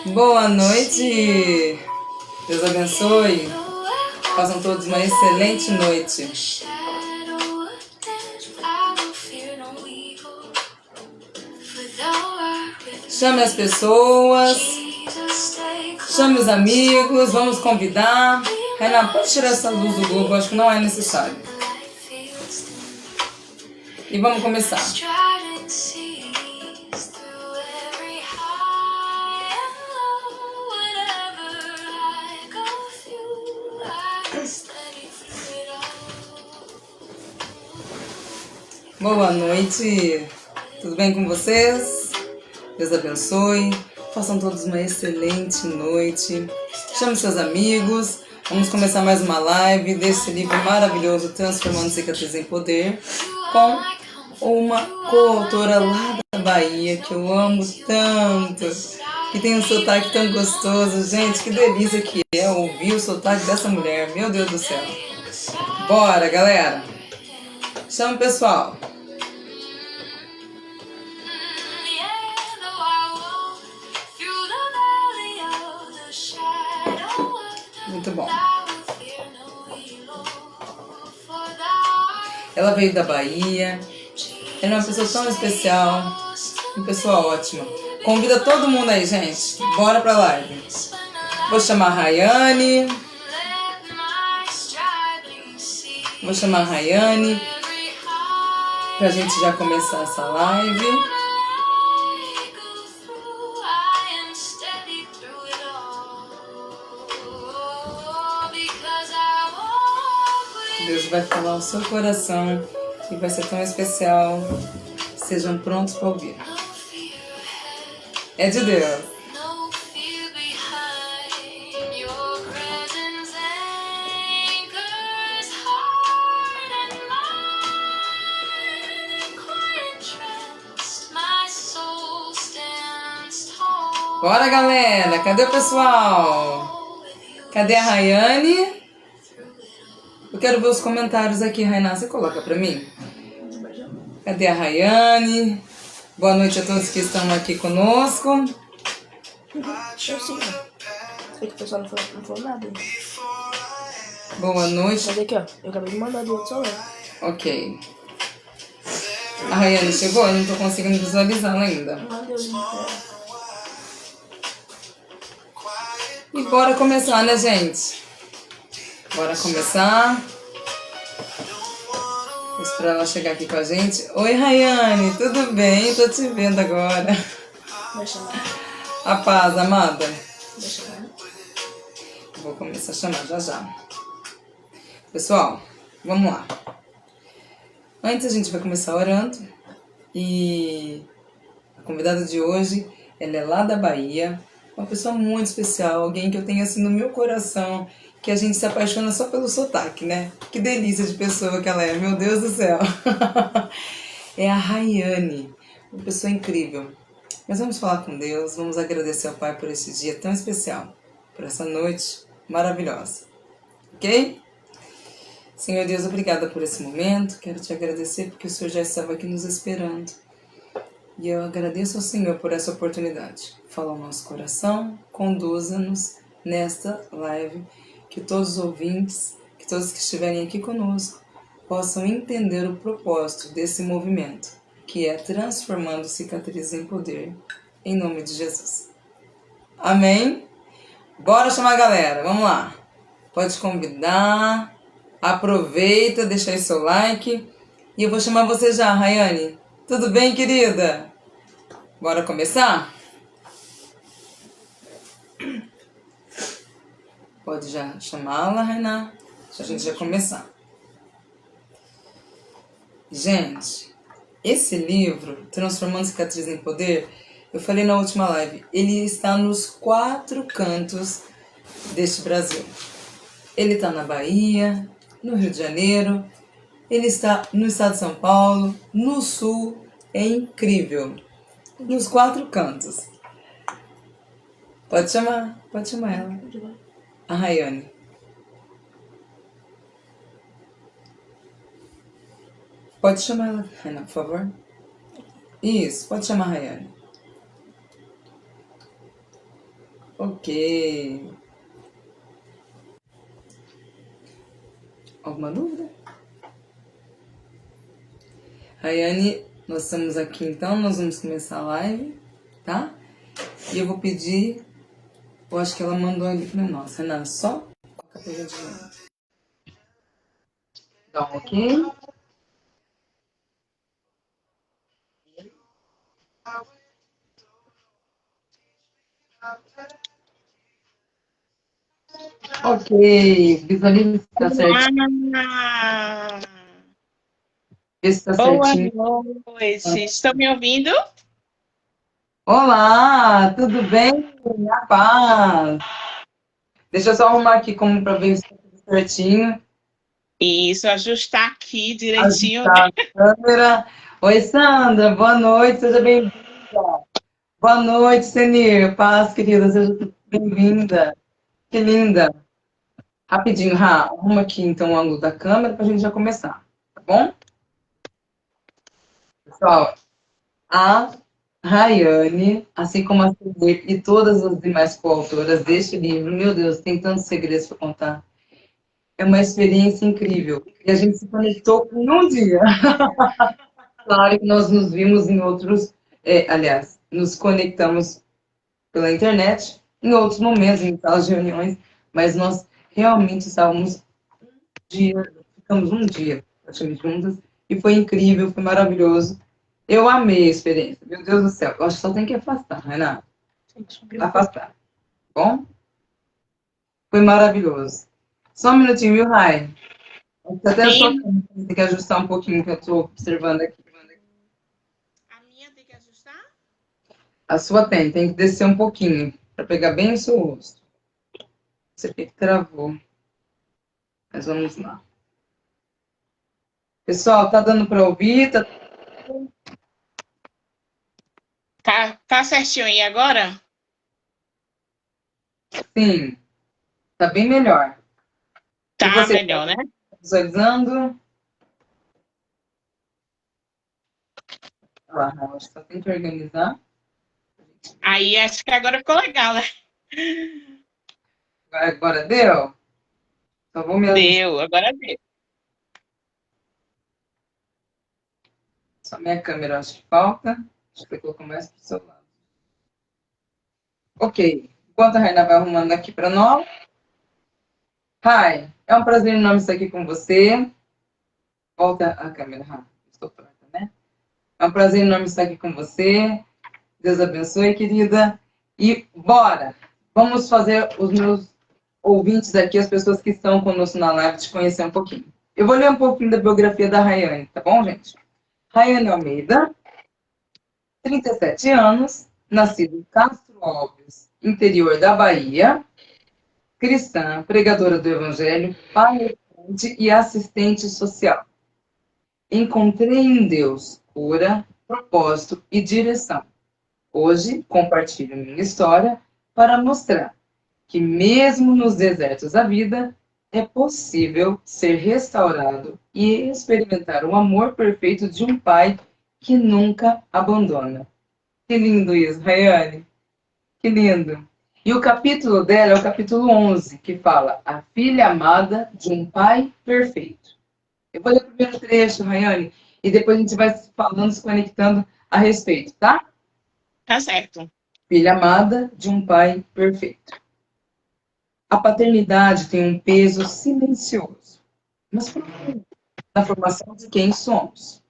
Boa noite. Deus abençoe. Façam todos uma excelente noite. Chame as pessoas. Chame os amigos. Vamos convidar. Renan, pode tirar essa luz do Google. Acho que não é necessário. E vamos começar. Boa noite, tudo bem com vocês? Deus abençoe, façam todos uma excelente noite. Chame seus amigos, vamos começar mais uma live desse livro maravilhoso, Transformando Cicatriz em Poder, com uma coautora lá da Bahia, que eu amo tanto, que tem um sotaque tão gostoso. Gente, que delícia que é ouvir o sotaque dessa mulher, meu Deus do céu. Bora, galera! Chama o pessoal! Muito bom. Ela veio da Bahia. Ela é uma pessoa tão especial. Uma pessoa ótima. Convida todo mundo aí, gente. Bora pra live. Vou chamar a Rayane. Pra gente já começar essa live. Deus vai falar ao seu coração e vai ser tão especial. Sejam prontos para ouvir. É de Deus. Bora, galera! Cadê o pessoal? Cadê a Rayane? Eu quero ver os comentários aqui, Rainá. Você coloca pra mim? Cadê a Rayane? Boa noite a todos que estão aqui conosco. Eu sim. Sei que o pessoal não falou nada. Boa noite. Mas aqui, ó. Eu acabei de mandar do outro celular. Ok. A Rayane chegou? Eu não tô conseguindo visualizá-la ainda. Mandei o link pra ela. E bora começar, né, gente? Bora começar. Vou esperar ela chegar aqui com a gente. Oi, Rayane, tudo bem? Tô te vendo agora. Vai chamar. A paz, amada. Vai chamar. Vou começar a chamar já. Pessoal, vamos lá. Antes a gente vai começar orando. E a convidada de hoje, ela é lá da Bahia. Uma pessoa muito especial, alguém que eu tenho assim no meu coração, que a gente se apaixona só pelo sotaque, né? Que delícia de pessoa que ela é, meu Deus do céu. É a Rayane, uma pessoa incrível. Mas vamos falar com Deus, vamos agradecer ao Pai por esse dia tão especial, por essa noite maravilhosa, ok? Senhor Deus, obrigada por esse momento, quero te agradecer porque o Senhor já estava aqui nos esperando. E eu agradeço ao Senhor por essa oportunidade. Fala ao nosso coração, conduza-nos nesta live, que todos os ouvintes, que todos que estiverem aqui conosco, possam entender o propósito desse movimento, que é transformando cicatrizes em poder, em nome de Jesus. Amém? Bora chamar a galera, vamos lá. Pode convidar, aproveita, deixa aí seu like, e eu vou chamar você já, Rayane. Tudo bem, querida? Bora começar? Pode já chamá-la, Rainá, pra gente já começar. Gente, esse livro, Transformando Cicatriz em Poder, eu falei na última live, ele está nos 4 cantos deste Brasil. Ele está na Bahia, no Rio de Janeiro, ele está no estado de São Paulo, no Sul, é incrível. Nos 4 cantos. Pode chamar ela. A Rayane. Pode chamar ela, Renan, por favor. Isso, pode chamar a Rayane. Ok. Alguma dúvida? Rayane, nós estamos aqui então, nós vamos começar a live, tá? E eu vou pedir, eu acho que ela mandou ali pra nós. Renan, só coloca a pegadinha. Dá um ok? Ok, visualiza se tá certinho. Ah, Vê se tá boa certinho. noite. Estão me ouvindo? Olá, tudo bem? Na paz. Deixa eu só arrumar aqui como para ver se tá tudo certinho. Isso, ajustar aqui direitinho, né? Ajustar a câmera. Oi, Sandra, boa noite, seja bem-vinda. Boa noite, Senir. Paz, querida, seja bem-vinda. Que linda. Rapidinho, Ra, arruma aqui então o ângulo da câmera para a gente já começar, tá bom? Pessoal, a Rayane, assim como a Senir e todas as demais coautoras deste livro, meu Deus, tem tantos segredos para contar. É uma experiência incrível. E a gente se conectou em um dia. Claro que nós nos vimos em outros, aliás, nos conectamos pela internet em outros momentos, em salas de reuniões, mas nós realmente estávamos ficamos um dia praticamente juntas, e foi incrível, foi maravilhoso. Eu amei a experiência, meu Deus do céu. Eu acho que só tem que afastar, Renato. Afastar, tá bom? Foi maravilhoso. Só um minutinho, viu, Rai? Até a sua Sim. câmera tem que ajustar um pouquinho, que eu estou observando aqui. A minha tem que ajustar? A sua tem que descer um pouquinho, para pegar bem o seu rosto. Você que travou. Mas vamos lá. Pessoal, tá dando para ouvir? Tá certinho aí agora? Sim, tá bem melhor. E Tá você, melhor, né? visualizando? Lá, acho que só tem que organizar. Aí acho que agora ficou legal, né? Agora deu? Só vou me ajustar. Deu, agora deu. Só minha câmera, acho que falta. Acho que você colocou mais pro seu lado. Ok. Enquanto a Raina vai arrumando aqui para nós. Rai, é um prazer enorme estar aqui com você. Volta a câmera, Rai. Estou pronta, né? É um prazer enorme estar aqui com você. Deus abençoe, querida. E bora! Vamos fazer os meus ouvintes aqui, as pessoas que estão conosco na live, te conhecer um pouquinho. Eu vou ler um pouquinho da biografia da Rayane, tá bom, gente? Rayane Almeida, 37 anos, nascida em Castro Alves, interior da Bahia, cristã, pregadora do Evangelho, palestrante e assistente social. Encontrei em Deus cura, propósito e direção. Hoje, compartilho minha história para mostrar que, mesmo nos desertos da vida, é possível ser restaurado e experimentar o amor perfeito de um pai que nunca abandona. Que lindo isso, Rayane. Que lindo. E o capítulo dela é o capítulo 11, que fala A Filha Amada de um Pai Perfeito. Eu vou ler o primeiro trecho, Rayane, e depois a gente vai falando, se conectando a respeito, tá? Tá certo. Filha amada de um pai perfeito. A paternidade tem um peso silencioso, mas profundo, na formação de quem somos.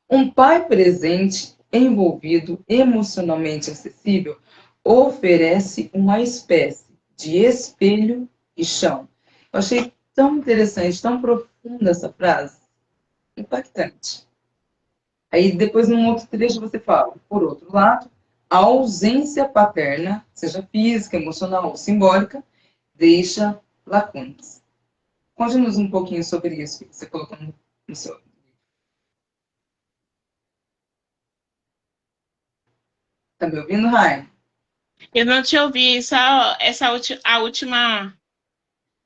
Um pai presente, envolvido, emocionalmente acessível, oferece uma espécie de espelho e chão. Eu achei tão interessante, tão profunda essa frase, impactante. Aí depois, num outro trecho, você fala, por outro lado, a ausência paterna, seja física, emocional ou simbólica, deixa lacunas. Conte-nos um pouquinho sobre isso que você colocou no seu. Tá me ouvindo, Rai? Eu não te ouvi, só a última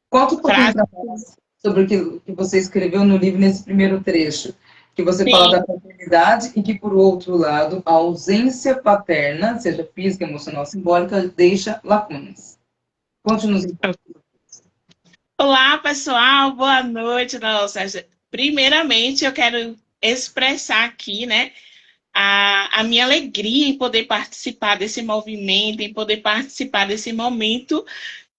Conta um pouquinho frase. para nós sobre o que você escreveu no livro nesse primeiro trecho, que você fala Sim, da paternidade e que, por outro lado, a ausência paterna, seja física, emocional, simbólica, deixa lacunas. Conte-nos. Olá, pessoal, boa noite. Nossa, primeiramente, eu quero expressar aqui, né, a minha alegria em poder participar desse movimento, em poder participar desse momento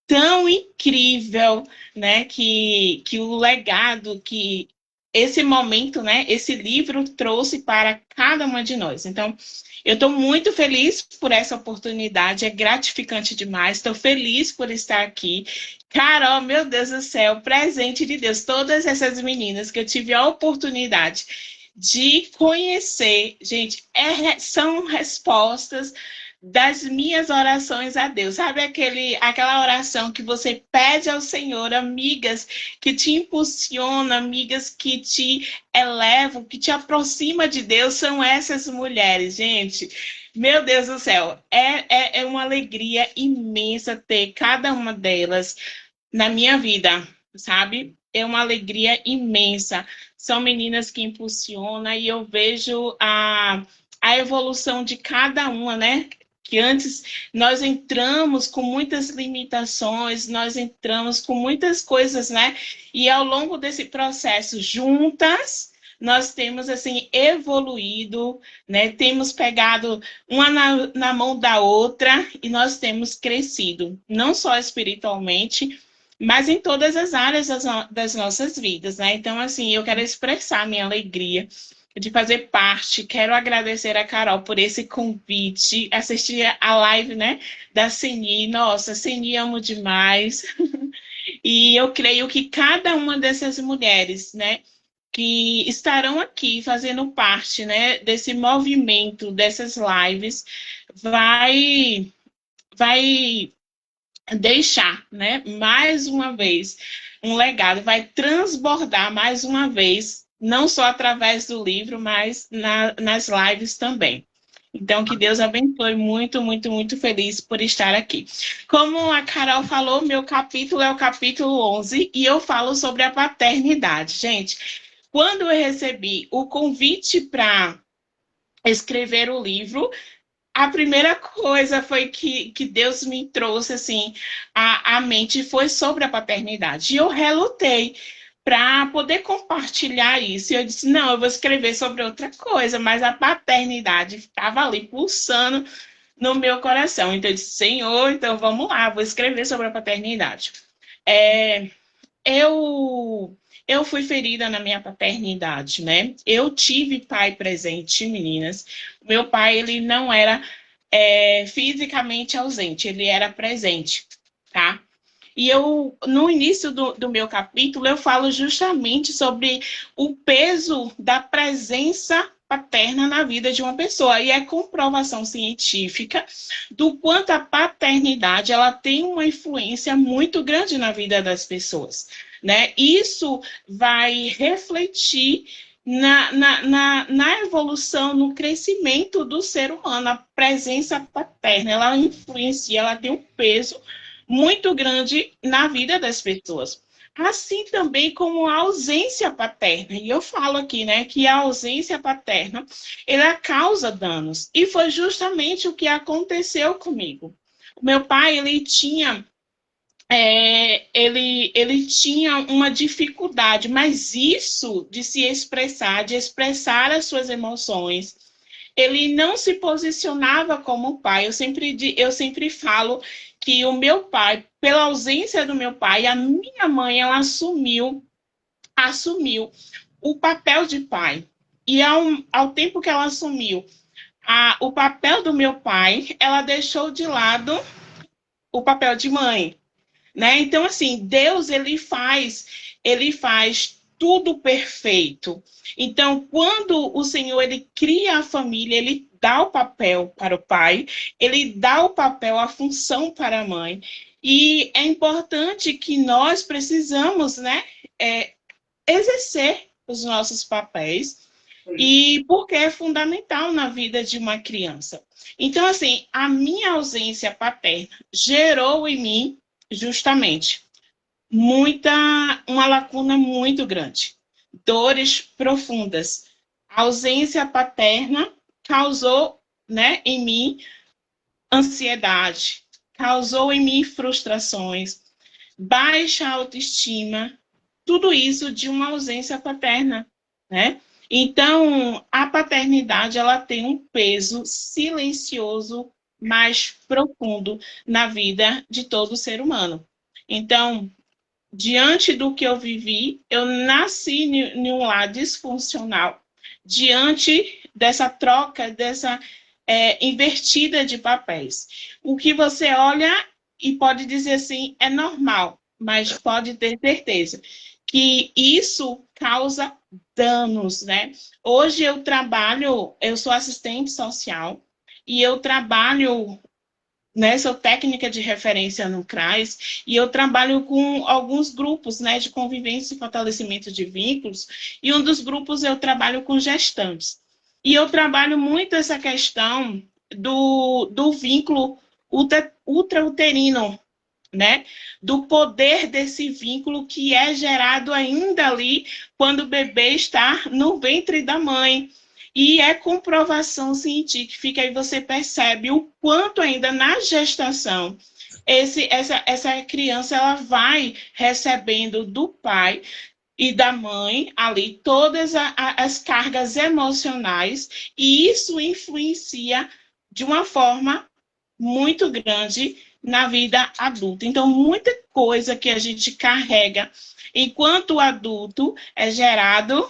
tão incrível, né, que o legado que esse momento, né, esse livro trouxe para cada uma de nós. Então, eu estou muito feliz por essa oportunidade, é gratificante demais, estou feliz por estar aqui. Carol, meu Deus do céu, presente de Deus, todas essas meninas que eu tive a oportunidade de conhecer, gente, são respostas das minhas orações a Deus. Sabe aquela oração que você pede ao Senhor, amigas que te impulsionam, amigas que te elevam, que te aproximam de Deus, são essas mulheres, gente. Meu Deus do céu, é uma alegria imensa ter cada uma delas na minha vida, sabe? É uma alegria imensa. São meninas que impulsionam e eu vejo a evolução de cada uma, né? Que antes nós entramos com muitas limitações, nós entramos com muitas coisas, né? E ao longo desse processo, juntas, nós temos, assim, evoluído, né? Temos pegado uma na mão da outra e nós temos crescido, não só espiritualmente, mas em todas as áreas das nossas vidas, né? Então, assim, eu quero expressar minha alegria de fazer parte. Quero agradecer a Carol por esse convite, assistir a live, né, da Ceni. Nossa, Ceni, amo demais. E eu creio que cada uma dessas mulheres, né, que estarão aqui fazendo parte, né, desse movimento, dessas lives, vai deixar, né, mais uma vez um legado, vai transbordar mais uma vez, não só através do livro, mas nas lives também. Então, que Deus abençoe, muito, muito, muito feliz por estar aqui. Como a Carol falou, meu capítulo é o capítulo 11 e eu falo sobre a paternidade. Gente, quando eu recebi o convite para escrever o livro, a primeira coisa foi que Deus me trouxe assim à mente foi sobre a paternidade. E eu relutei para poder compartilhar isso. E eu disse, não, eu vou escrever sobre outra coisa, mas a paternidade estava ali pulsando no meu coração. Então eu disse, Senhor, então vamos lá, vou escrever sobre a paternidade. É, eu eu fui ferida na minha paternidade, né? Eu tive pai presente, meninas. Meu pai, ele não era fisicamente ausente, ele era presente, tá? E eu, no início do meu capítulo, eu falo justamente sobre o peso da presença paterna na vida de uma pessoa. E é comprovação científica do quanto a paternidade ela tem uma influência muito grande na vida das pessoas, né? Isso vai refletir na evolução, no crescimento do ser humano. A presença paterna, ela influencia, ela tem um peso muito grande na vida das pessoas. Assim também como a ausência paterna. E eu falo aqui, né, que a ausência paterna, ela causa danos. E foi justamente o que aconteceu comigo. O meu pai, ele tinha uma dificuldade, mas isso de se expressar, de expressar as suas emoções, ele não se posicionava como pai. Eu sempre falo que o meu pai, pela ausência do meu pai, a minha mãe, ela assumiu o papel de pai. E ao tempo que ela assumiu o papel do meu pai, ela deixou de lado o papel de mãe, né? Então, assim, Deus, ele faz tudo perfeito. Então, quando o Senhor, ele cria a família, ele dá o papel para o pai, ele dá o papel, a função para a mãe. E é importante que nós precisamos, né, exercer os nossos papéis, e porque é fundamental na vida de uma criança. Então, assim, a minha ausência paterna gerou em mim justamente uma lacuna muito grande, dores profundas. A ausência paterna causou, né, em mim ansiedade, causou em mim frustrações, baixa autoestima, tudo isso de uma ausência paterna, né? Então, a paternidade, ela tem um peso silencioso mais profundo na vida de todo ser humano. Então, diante do que eu vivi, eu nasci em um lar disfuncional. Diante dessa troca, dessa invertida de papéis. O que você olha e pode dizer assim, é normal, mas pode ter certeza que isso causa danos, né? Hoje eu sou assistente social e eu trabalho, né, sou técnica de referência no CRAS, e eu trabalho com alguns grupos, né, de convivência e fortalecimento de vínculos, e um dos grupos eu trabalho com gestantes. E eu trabalho muito essa questão do vínculo ultrauterino, né, do poder desse vínculo que é gerado ainda ali quando o bebê está no ventre da mãe. E é comprovação científica, e você percebe o quanto ainda na gestação essa criança ela vai recebendo do pai e da mãe ali todas as cargas emocionais, e isso influencia de uma forma muito grande na vida adulta. Então, muita coisa que a gente carrega enquanto adulto é gerado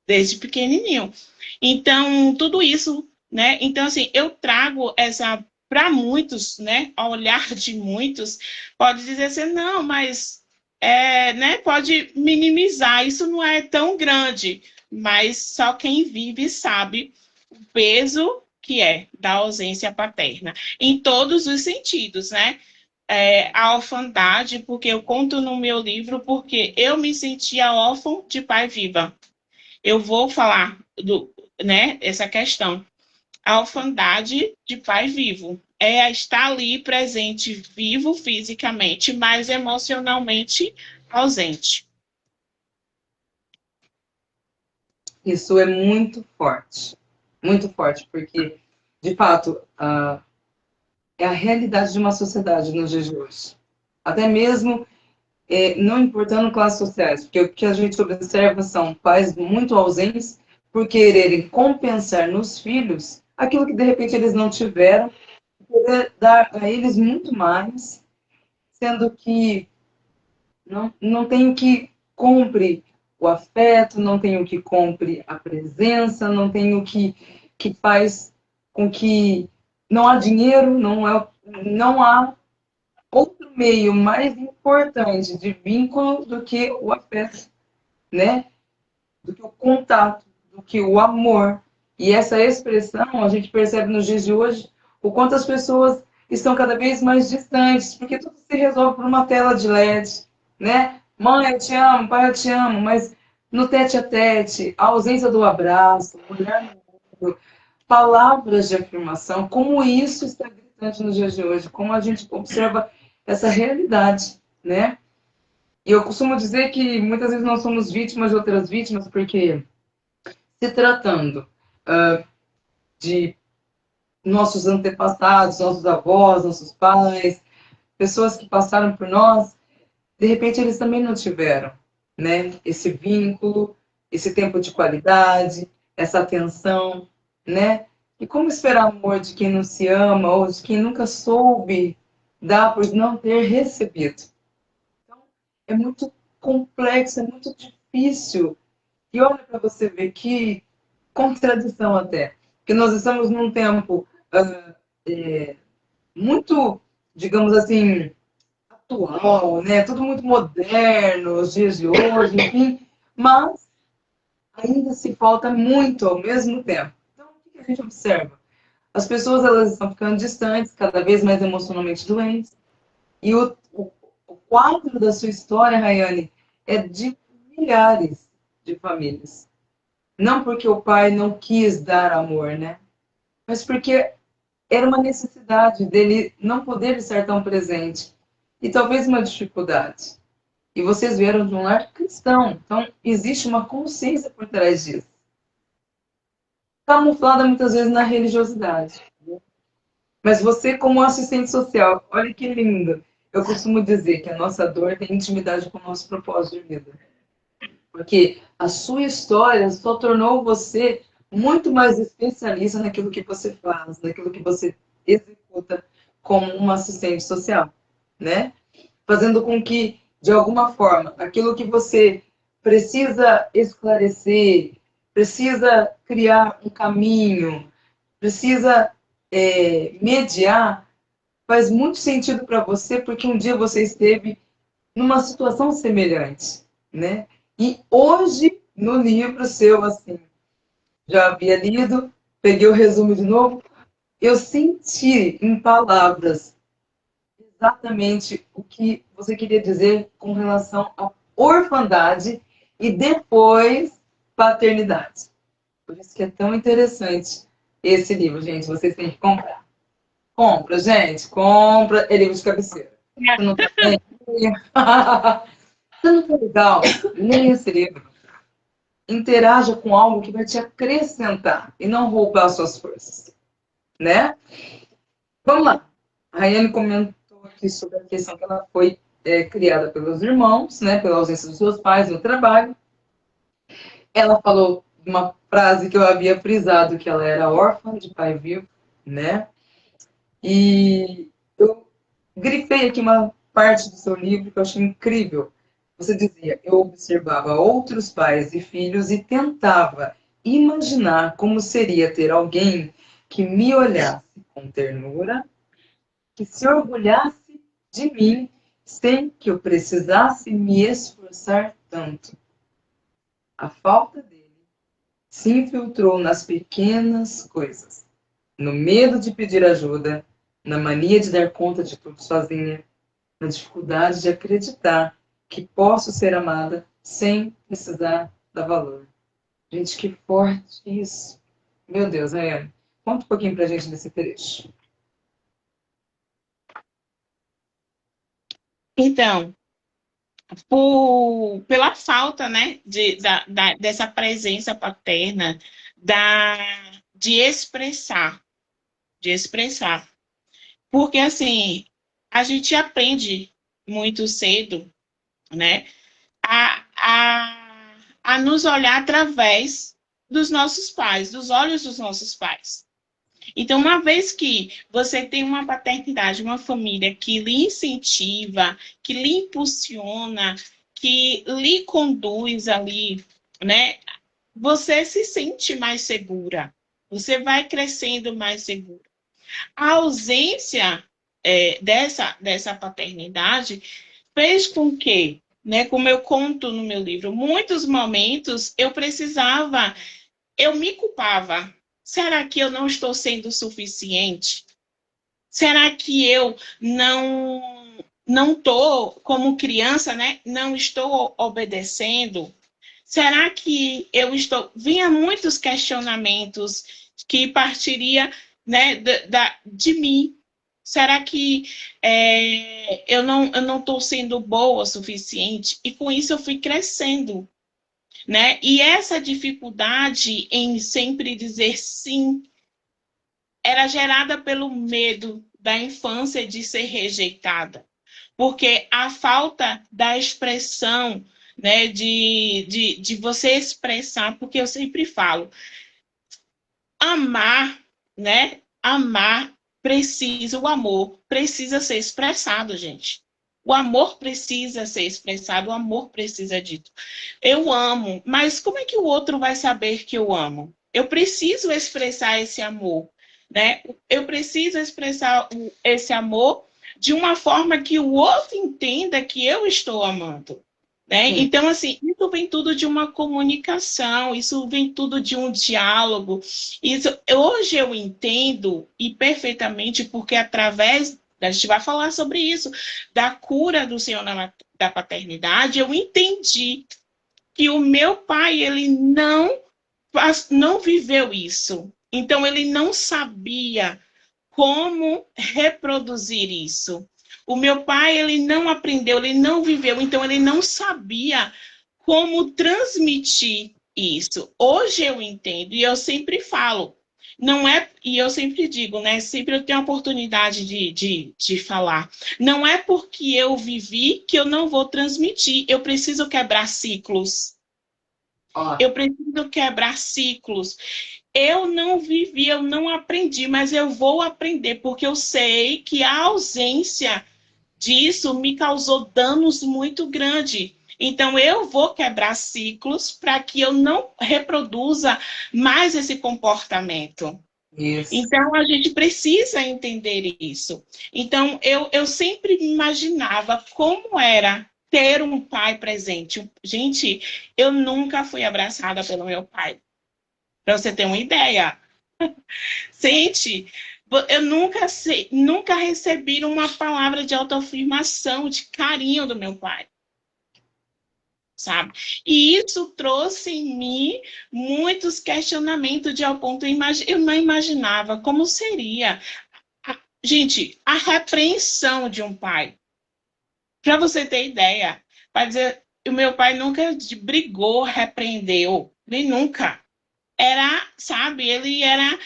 desde pequenininho. Então, tudo isso, né? Então, assim, eu trago essa para muitos, né? Ao olhar de muitos, pode dizer assim, não, mas né? Pode minimizar, isso não é tão grande, mas só quem vive sabe o peso que é da ausência paterna, em todos os sentidos, né? A orfandade, porque eu conto no meu livro, porque eu me sentia órfã de pai viva. Eu vou falar né, essa questão. A orfandade de pai vivo é estar ali presente, vivo fisicamente, mas emocionalmente ausente. Isso é muito forte, porque, de fato, é a realidade de uma sociedade nos dias de hoje. Até mesmo não importando classes sociais, porque o que a gente observa são pais muito ausentes por quererem compensar nos filhos aquilo que de repente eles não tiveram, poder dar a eles muito mais, sendo que não tem o que compre o afeto, não tem o que compre a presença, não tem o que faz com que não há dinheiro, não há outro meio mais importante de vínculo do que o afeto, né? Do que o contato, do que o amor. E essa expressão, a gente percebe nos dias de hoje, o quanto as pessoas estão cada vez mais distantes, porque tudo se resolve por uma tela de LED, né? Mãe, eu te amo, pai, eu te amo, mas no tete a tete, a ausência do abraço, olhar no olho, palavras de afirmação, como isso está gritante nos dias de hoje, como a gente observa essa realidade, né? E eu costumo dizer que muitas vezes nós somos vítimas de outras vítimas, porque se tratando de nossos antepassados, nossos avós, nossos pais, pessoas que passaram por nós, de repente eles também não tiveram, né? Esse vínculo, esse tempo de qualidade, essa atenção, né? E como esperar amor de quem não se ama ou de quem nunca soube dar por não ter recebido? Então, é muito complexo, é muito difícil. E olha para você ver que contradição até. Porque nós estamos num tempo muito, digamos assim, atual, né? Tudo muito moderno, os dias de hoje, enfim. Mas ainda se falta muito ao mesmo tempo. Então, o que a gente observa? As pessoas elas estão ficando distantes, cada vez mais emocionalmente doentes. E o quadro da sua história, Rayane, é de milhares de famílias. Não porque o pai não quis dar amor, né? Mas porque era uma necessidade dele não poder estar tão presente. E talvez uma dificuldade. E vocês vieram de um lar cristão. Então, existe uma consciência por trás disso. camuflada muitas vezes na religiosidade. Mas você, como assistente social, olha que lindo. Eu costumo dizer que a nossa dor tem intimidade com o nosso propósito de vida. Porque a sua história só tornou você muito mais especialista naquilo que você faz, naquilo que você executa como uma assistente social, né? Fazendo com que, de alguma forma, aquilo que você precisa esclarecer, precisa criar um caminho, precisa mediar, faz muito sentido para você, porque um dia você esteve numa situação semelhante, né? E hoje, no livro seu, assim, já havia lido, peguei o resumo de novo, eu senti em palavras exatamente o que você queria dizer com relação à orfandade e depois paternidade. Por isso que é tão interessante esse livro, gente. Vocês têm que comprar. Compra, gente. Compra. É livro de cabeceira. Você não tá bem? Você não tá legal? Leia esse livro. Interaja com algo que vai te acrescentar e não roubar suas forças. Né? Vamos lá. A Rayane comentou aqui sobre a questão que ela foi criada pelos irmãos, né? Pela ausência dos seus pais no trabalho. Ela falou uma frase que eu havia frisado, que ela era órfã de pai vivo, né? E eu grifei aqui uma parte do seu livro que eu achei incrível. Você dizia, eu observava outros pais e filhos e tentava imaginar como seria ter alguém que me olhasse com ternura, que se orgulhasse de mim, sem que eu precisasse me esforçar tanto. A falta dele se infiltrou nas pequenas coisas, no medo de pedir ajuda, na mania de dar conta de tudo sozinha, na dificuldade de acreditar que posso ser amada sem precisar dar valor. Gente, que forte isso. Meu Deus, Rayane, conta um pouquinho pra gente desse trecho. Então, pela falta, né, dessa presença paterna, de expressar. Porque, assim, a gente aprende muito cedo, né, a nos olhar através dos nossos pais, dos olhos dos nossos pais. Então, uma vez que você tem uma paternidade, uma família que lhe incentiva, que lhe impulsiona, que lhe conduz ali, né, você se sente mais segura. Você vai crescendo mais segura. A ausência dessa paternidade fez com que, né, como eu conto no meu livro, muitos momentos eu me culpava. Será que eu não estou sendo suficiente? Será que eu não estou, como criança, né, não estou obedecendo? Será que eu estou... Vinha muitos questionamentos que partiria, né, de mim. Será que eu não estou sendo boa o suficiente? E com isso eu fui crescendo, né? E essa dificuldade em sempre dizer sim era gerada pelo medo da infância de ser rejeitada. Porque a falta da expressão, né, de você expressar, porque eu sempre falo, amar, né? Amar precisa, o amor precisa ser expressado, gente. O amor precisa ser expressado, o amor precisa dito. Eu amo, mas como é que o outro vai saber que eu amo? Eu preciso expressar esse amor, né? Eu preciso expressar esse amor de uma forma que o outro entenda que eu estou amando. Né? Então, assim, isso vem tudo de uma comunicação, isso vem tudo de um diálogo. Hoje eu entendo, e perfeitamente, porque através, a gente vai falar sobre isso, da cura do Senhor da paternidade, eu entendi que o meu pai, ele não viveu isso. Então, ele não sabia como reproduzir isso. O meu pai, ele não aprendeu, ele não viveu, então ele não sabia como transmitir Isso. Hoje eu entendo e eu sempre falo. Não é, e eu sempre digo, né? Sempre eu tenho a oportunidade de falar. Não é porque eu vivi que eu não vou transmitir. Eu preciso quebrar ciclos. Ó, Eu preciso quebrar ciclos. Eu não vivi, eu não aprendi, mas eu vou aprender, porque eu sei que a ausência disso me causou danos muito grandes. Então, eu vou quebrar ciclos para que eu não reproduza mais esse comportamento. isso. Então, a gente precisa entender isso. Então, eu sempre imaginava como era ter um pai presente. Gente, eu nunca fui abraçada pelo meu pai. Para você ter uma ideia. Sente, eu nunca recebi uma palavra de autoafirmação, de carinho do meu pai, sabe? E isso trouxe em mim muitos questionamentos de ao ponto eu não imaginava como seria. Gente, a repreensão de um pai. Para você ter ideia, para dizer, o meu pai nunca brigou, repreendeu, nem nunca. Era, sabe, ele era,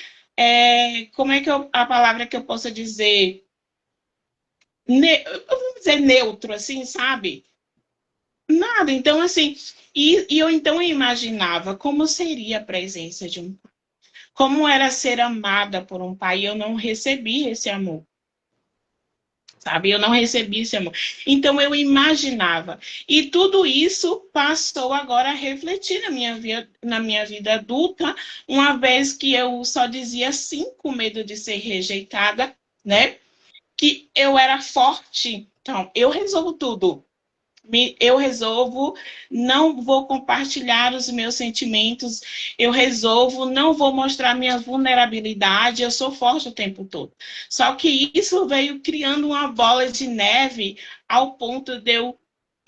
como é que a palavra que eu posso dizer? Vamos dizer neutro, assim, sabe? Nada, então, assim, e eu então imaginava como seria a presença de um pai, como era ser amada por um pai, e eu não recebi esse amor, sabe? Eu não recebi esse amor. Então, eu imaginava. E tudo isso passou agora a refletir na minha vida adulta, uma vez que eu só dizia sim com medo de ser rejeitada, né? Que eu era forte. Então, eu resolvo tudo. Eu resolvo, não vou compartilhar os meus sentimentos, eu resolvo, não vou mostrar minha vulnerabilidade, eu sou forte o tempo todo. Só que isso veio criando uma bola de neve ao ponto de eu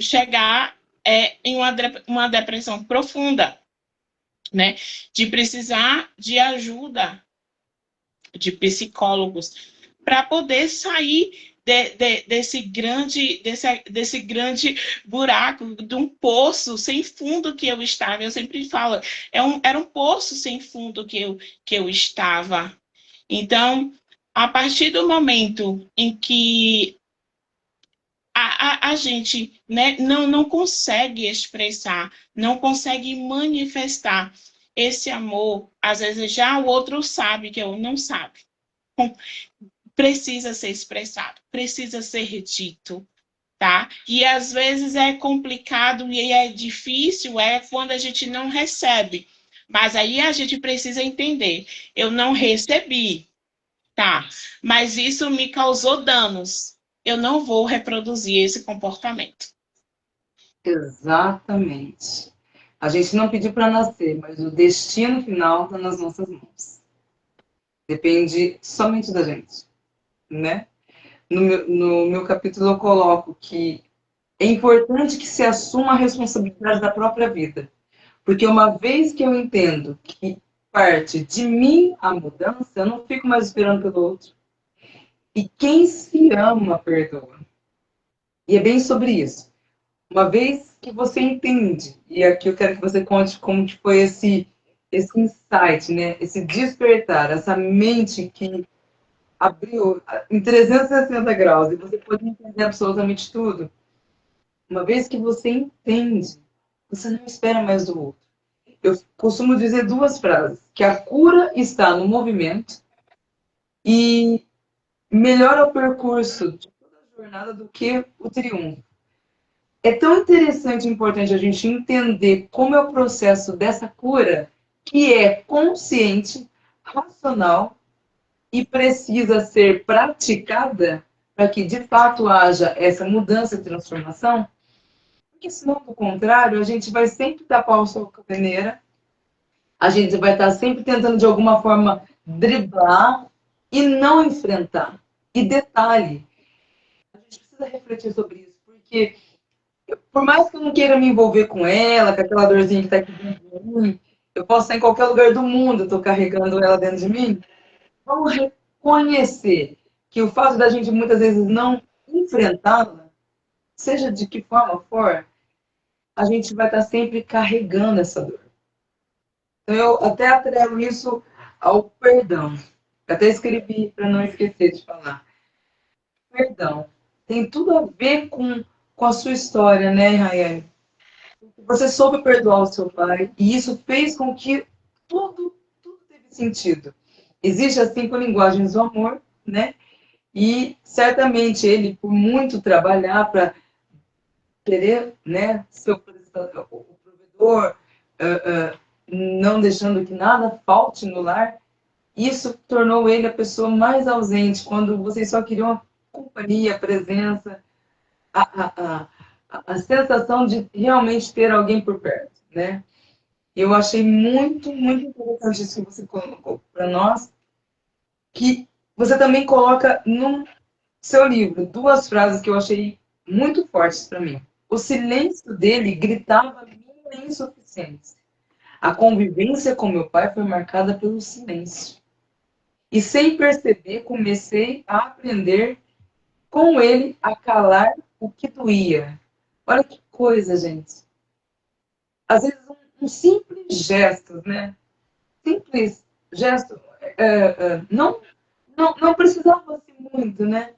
chegar em uma depressão profunda, né? De precisar de ajuda de psicólogos para poder sair desse grande buraco, de um poço sem fundo que eu estava. Eu sempre falo, era um poço sem fundo que eu estava. Então, a partir do momento em que a gente, né, não consegue expressar, não consegue manifestar esse amor, às vezes já o outro sabe que eu não sabe. Precisa ser expressado, precisa ser dito, tá? E às vezes é complicado e é difícil, quando a gente não recebe. Mas aí a gente precisa entender, eu não recebi, tá? Mas isso me causou danos. Eu não vou reproduzir esse comportamento. Exatamente. A gente não pediu para nascer, mas o destino final está nas nossas mãos. Depende somente da gente, né? No meu capítulo eu coloco que é importante que se assuma a responsabilidade da própria vida. Porque uma vez que eu entendo que parte de mim a mudança, eu não fico mais esperando pelo outro. E quem se ama, perdoa. E é bem sobre isso. Uma vez que você entende, e aqui eu quero que você conte como que foi esse insight, né? Esse despertar, essa mente que abriu em 360 graus e você pode entender absolutamente tudo. Uma vez que você entende, você não espera mais do outro. Eu costumo dizer duas frases, que a cura está no movimento e melhor é o percurso de toda a jornada do que o triunfo. É tão interessante e importante a gente entender como é o processo dessa cura, que é consciente, racional e precisa ser praticada para que de fato haja essa mudança e transformação, porque senão, do contrário, a gente vai sempre dar pau à peneira, a gente vai estar sempre tentando de alguma forma driblar e não enfrentar. E detalhe, a gente precisa refletir sobre isso, porque por mais que eu não queira me envolver com ela, com aquela dorzinha que está aqui dentro de mim, eu posso estar em qualquer lugar do mundo, eu estou carregando ela dentro de mim. Vamos reconhecer que o fato da gente muitas vezes não enfrentá-la, seja de que forma for, a gente vai estar sempre carregando essa dor. Então, eu até atrelo isso ao perdão. Eu até escrevi para não esquecer de falar. Perdão. Tem tudo a ver com a sua história, né, Rayane? Você soube perdoar o seu pai e isso fez com que tudo teve sentido. Existe as 5 linguagens do amor, né? E certamente ele, por muito trabalhar para querer, né, ser o provedor, não deixando que nada falte no lar, isso tornou ele a pessoa mais ausente, quando vocês só queriam a companhia, a presença, a sensação de realmente ter alguém por perto, né? Eu achei muito, muito interessante isso que você colocou para nós, que você também coloca no seu livro 2 frases que eu achei muito fortes para mim. O silêncio dele gritava minha insuficiência. A convivência com meu pai foi marcada pelo silêncio. E sem perceber, comecei a aprender com ele a calar o que doía. Olha que coisa, gente. Às vezes um simples gesto, né? Simples gesto, não precisava ser muito, né?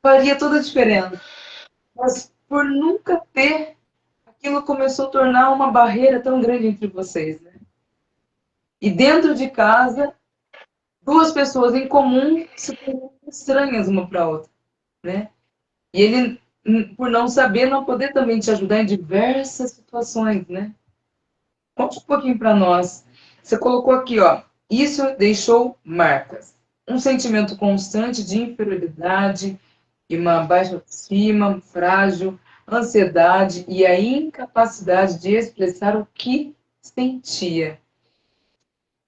Faria toda a diferença. Mas por nunca ter, aquilo começou a tornar uma barreira tão grande entre vocês, né? E dentro de casa, 2 pessoas em comum se tornam estranhas uma para a outra, né? E ele, por não saber, não poder também te ajudar em diversas situações, né? Conte um pouquinho para nós. Você colocou aqui, ó, isso deixou marcas. Um sentimento constante de inferioridade e uma baixa autoestima, frágil, ansiedade e a incapacidade de expressar o que sentia.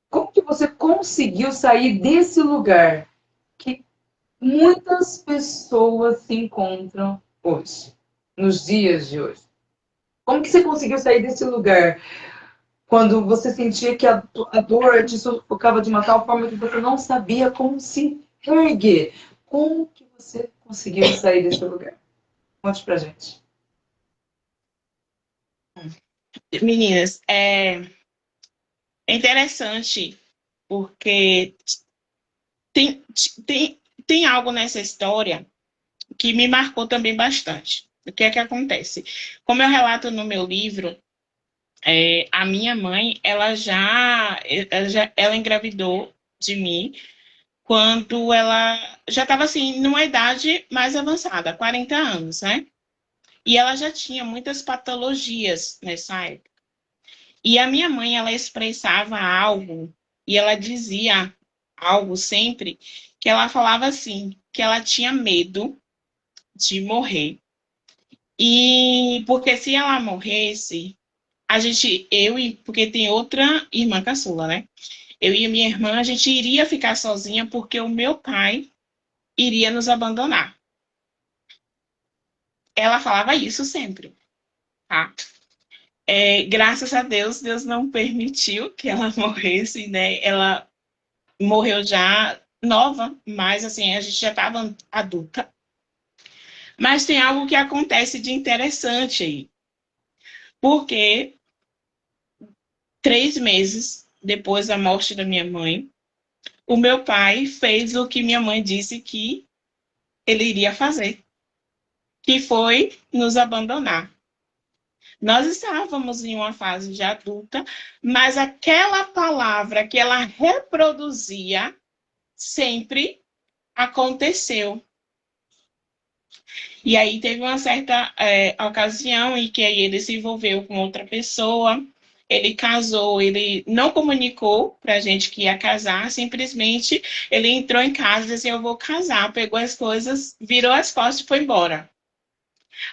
Como que você conseguiu sair desse lugar que muitas pessoas se encontram hoje, nos dias de hoje? Como que você conseguiu sair desse lugar quando você sentia que a dor te sufocava de uma tal forma que você não sabia como se erguer? Como que você conseguiu sair desse lugar? Conte pra gente. Meninas, é interessante porque tem, tem algo nessa história que me marcou também bastante. O que é que acontece? Como eu relato no meu livro, a minha mãe, ela engravidou de mim quando ela já estava assim numa idade mais avançada, 40 anos, né? E ela já tinha muitas patologias nessa época. E a minha mãe, ela expressava algo e ela dizia algo sempre que ela falava assim, que ela tinha medo de morrer. E porque se ela morresse, porque tem outra irmã caçula, né? Eu e minha irmã, a gente iria ficar sozinha porque o meu pai iria nos abandonar. Ela falava isso sempre, tá? Graças a Deus, Deus não permitiu que ela morresse, né? Ela morreu já nova, mas assim, a gente já estava adulta. Mas tem algo que acontece de interessante aí, porque 3 meses depois da morte da minha mãe, o meu pai fez o que minha mãe disse que ele iria fazer, que foi nos abandonar. Nós estávamos em uma fase de adulta, mas aquela palavra que ela reproduzia sempre aconteceu. E aí teve uma certa ocasião em que aí ele se envolveu com outra pessoa, ele casou, ele não comunicou para a gente que ia casar, simplesmente ele entrou em casa e disse assim, eu vou casar, pegou as coisas, virou as costas e foi embora.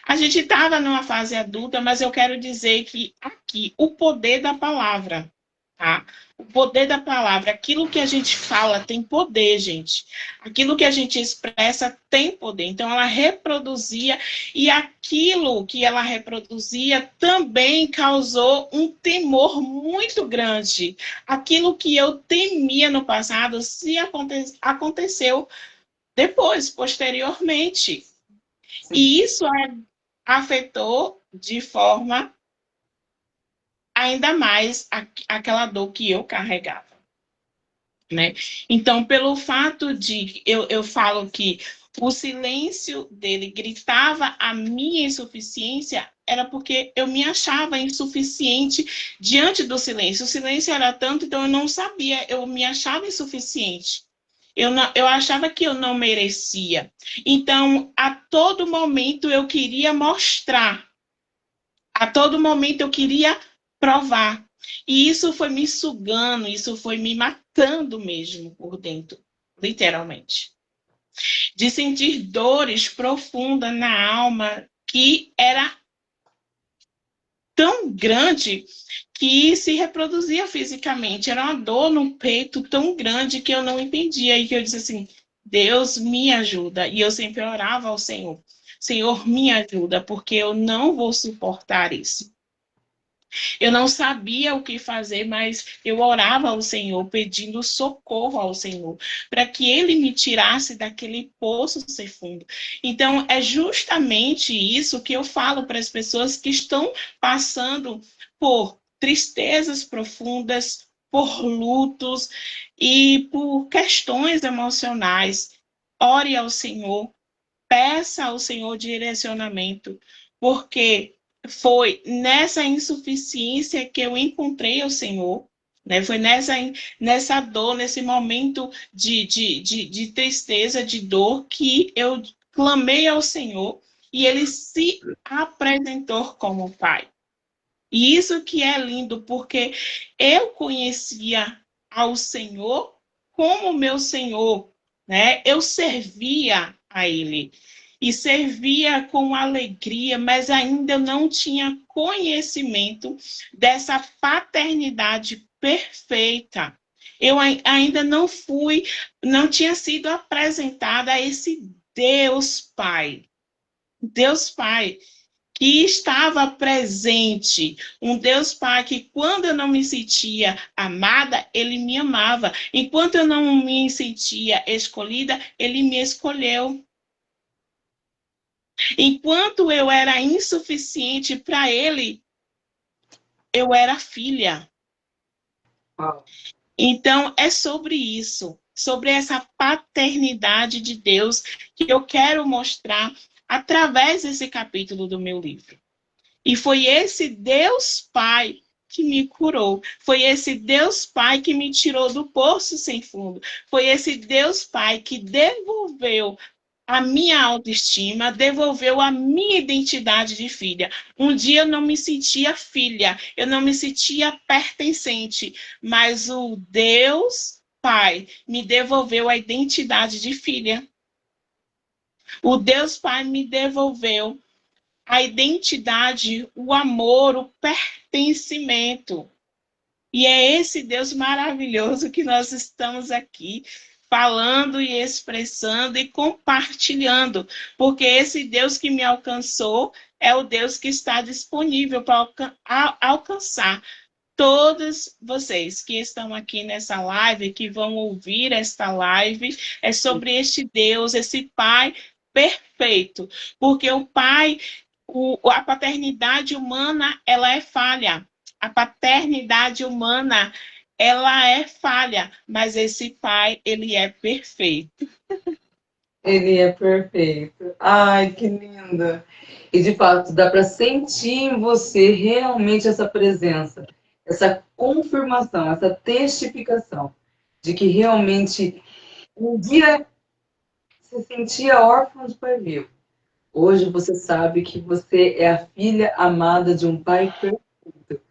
A gente estava numa fase adulta, mas eu quero dizer que aqui, o poder da palavra, tá? O poder da palavra, aquilo que a gente fala tem poder, gente. Aquilo que a gente expressa tem poder. Então, ela reproduzia, e aquilo que ela reproduzia também causou um temor muito grande. Aquilo que eu temia no passado, se aconteceu depois, posteriormente. E isso afetou de forma ainda mais aquela dor que eu carregava, né? Então, pelo fato de eu falo que o silêncio dele gritava a minha insuficiência, era porque eu me achava insuficiente diante do silêncio. O silêncio era tanto, então eu não sabia, eu me achava insuficiente. Eu achava que eu não merecia. Então, a todo momento eu queria mostrar, a todo momento eu queria provar. E isso foi me sugando, isso foi me matando mesmo por dentro, literalmente. De sentir dores profundas na alma que era tão grande que se reproduzia fisicamente. Era uma dor no peito tão grande que eu não entendia. E que eu disse assim, Deus me ajuda. E eu sempre orava ao Senhor. Senhor, me ajuda, porque eu não vou suportar isso. Eu não sabia o que fazer, mas eu orava ao Senhor, pedindo socorro ao Senhor, para que Ele me tirasse daquele poço sem fundo. Então, é justamente isso que eu falo para as pessoas que estão passando por tristezas profundas, por lutos e por questões emocionais. Ore ao Senhor, peça ao Senhor direcionamento, porque foi nessa insuficiência que eu encontrei o Senhor, né? Foi nessa dor, nesse momento de tristeza, de dor, que eu clamei ao Senhor e Ele se apresentou como Pai. E isso que é lindo, porque eu conhecia ao Senhor como meu Senhor, né? Eu servia a Ele e servia com alegria, mas ainda não tinha conhecimento dessa paternidade perfeita. Eu ainda não tinha sido apresentada a esse Deus Pai. Deus Pai que estava presente, um Deus Pai que quando eu não me sentia amada, Ele me amava. Enquanto eu não me sentia escolhida, Ele me escolheu. Enquanto eu era insuficiente para Ele, eu era filha. Então, é sobre isso, sobre essa paternidade de Deus que eu quero mostrar através desse capítulo do meu livro. E foi esse Deus Pai que me curou. Foi esse Deus Pai que me tirou do poço sem fundo. Foi esse Deus Pai que devolveu a minha autoestima, devolveu a minha identidade de filha. Um dia eu não me sentia filha, eu não me sentia pertencente, mas o Deus Pai me devolveu a identidade de filha. O Deus Pai me devolveu a identidade, o amor, o pertencimento. E é esse Deus maravilhoso que nós estamos aqui falando e expressando e compartilhando, porque esse Deus que me alcançou é o Deus que está disponível para alcançar todos vocês que estão aqui nessa live, que vão ouvir esta live, é sobre este Deus, esse Pai perfeito, porque o Pai, a paternidade humana, ela é falha. A paternidade humana, ela é falha, mas esse Pai, ele é perfeito. Ele é perfeito. Ai, que linda. E de fato, dá para sentir em você realmente essa presença, essa confirmação, essa testificação de que realmente um dia se sentia órfão de pai vivo. Hoje você sabe que você é a filha amada de um pai perfeito.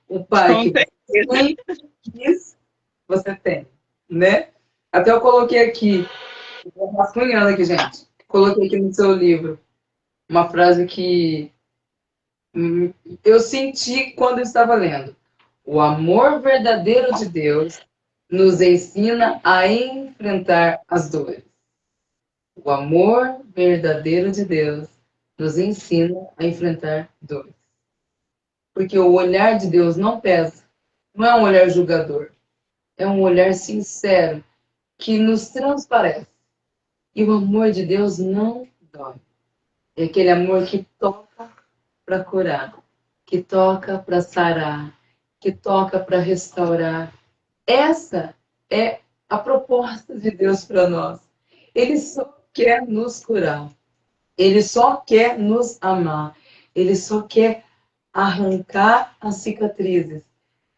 Um pai que você quis, você tem, né? Até eu coloquei aqui, estou rascunhando aqui, gente. Coloquei aqui no seu livro uma frase que eu senti quando eu estava lendo. O amor verdadeiro de Deus nos ensina a enfrentar as dores. O amor verdadeiro de Deus nos ensina a enfrentar dores. Porque o olhar de Deus não pesa. Não é um olhar julgador. É um olhar sincero que nos transparece. E o amor de Deus não dói. É aquele amor que toca para curar, que toca para sarar, que toca para restaurar. Essa é a proposta de Deus para nós. Ele só quer nos curar. Ele só quer nos amar. Ele só quer arrancar as cicatrizes.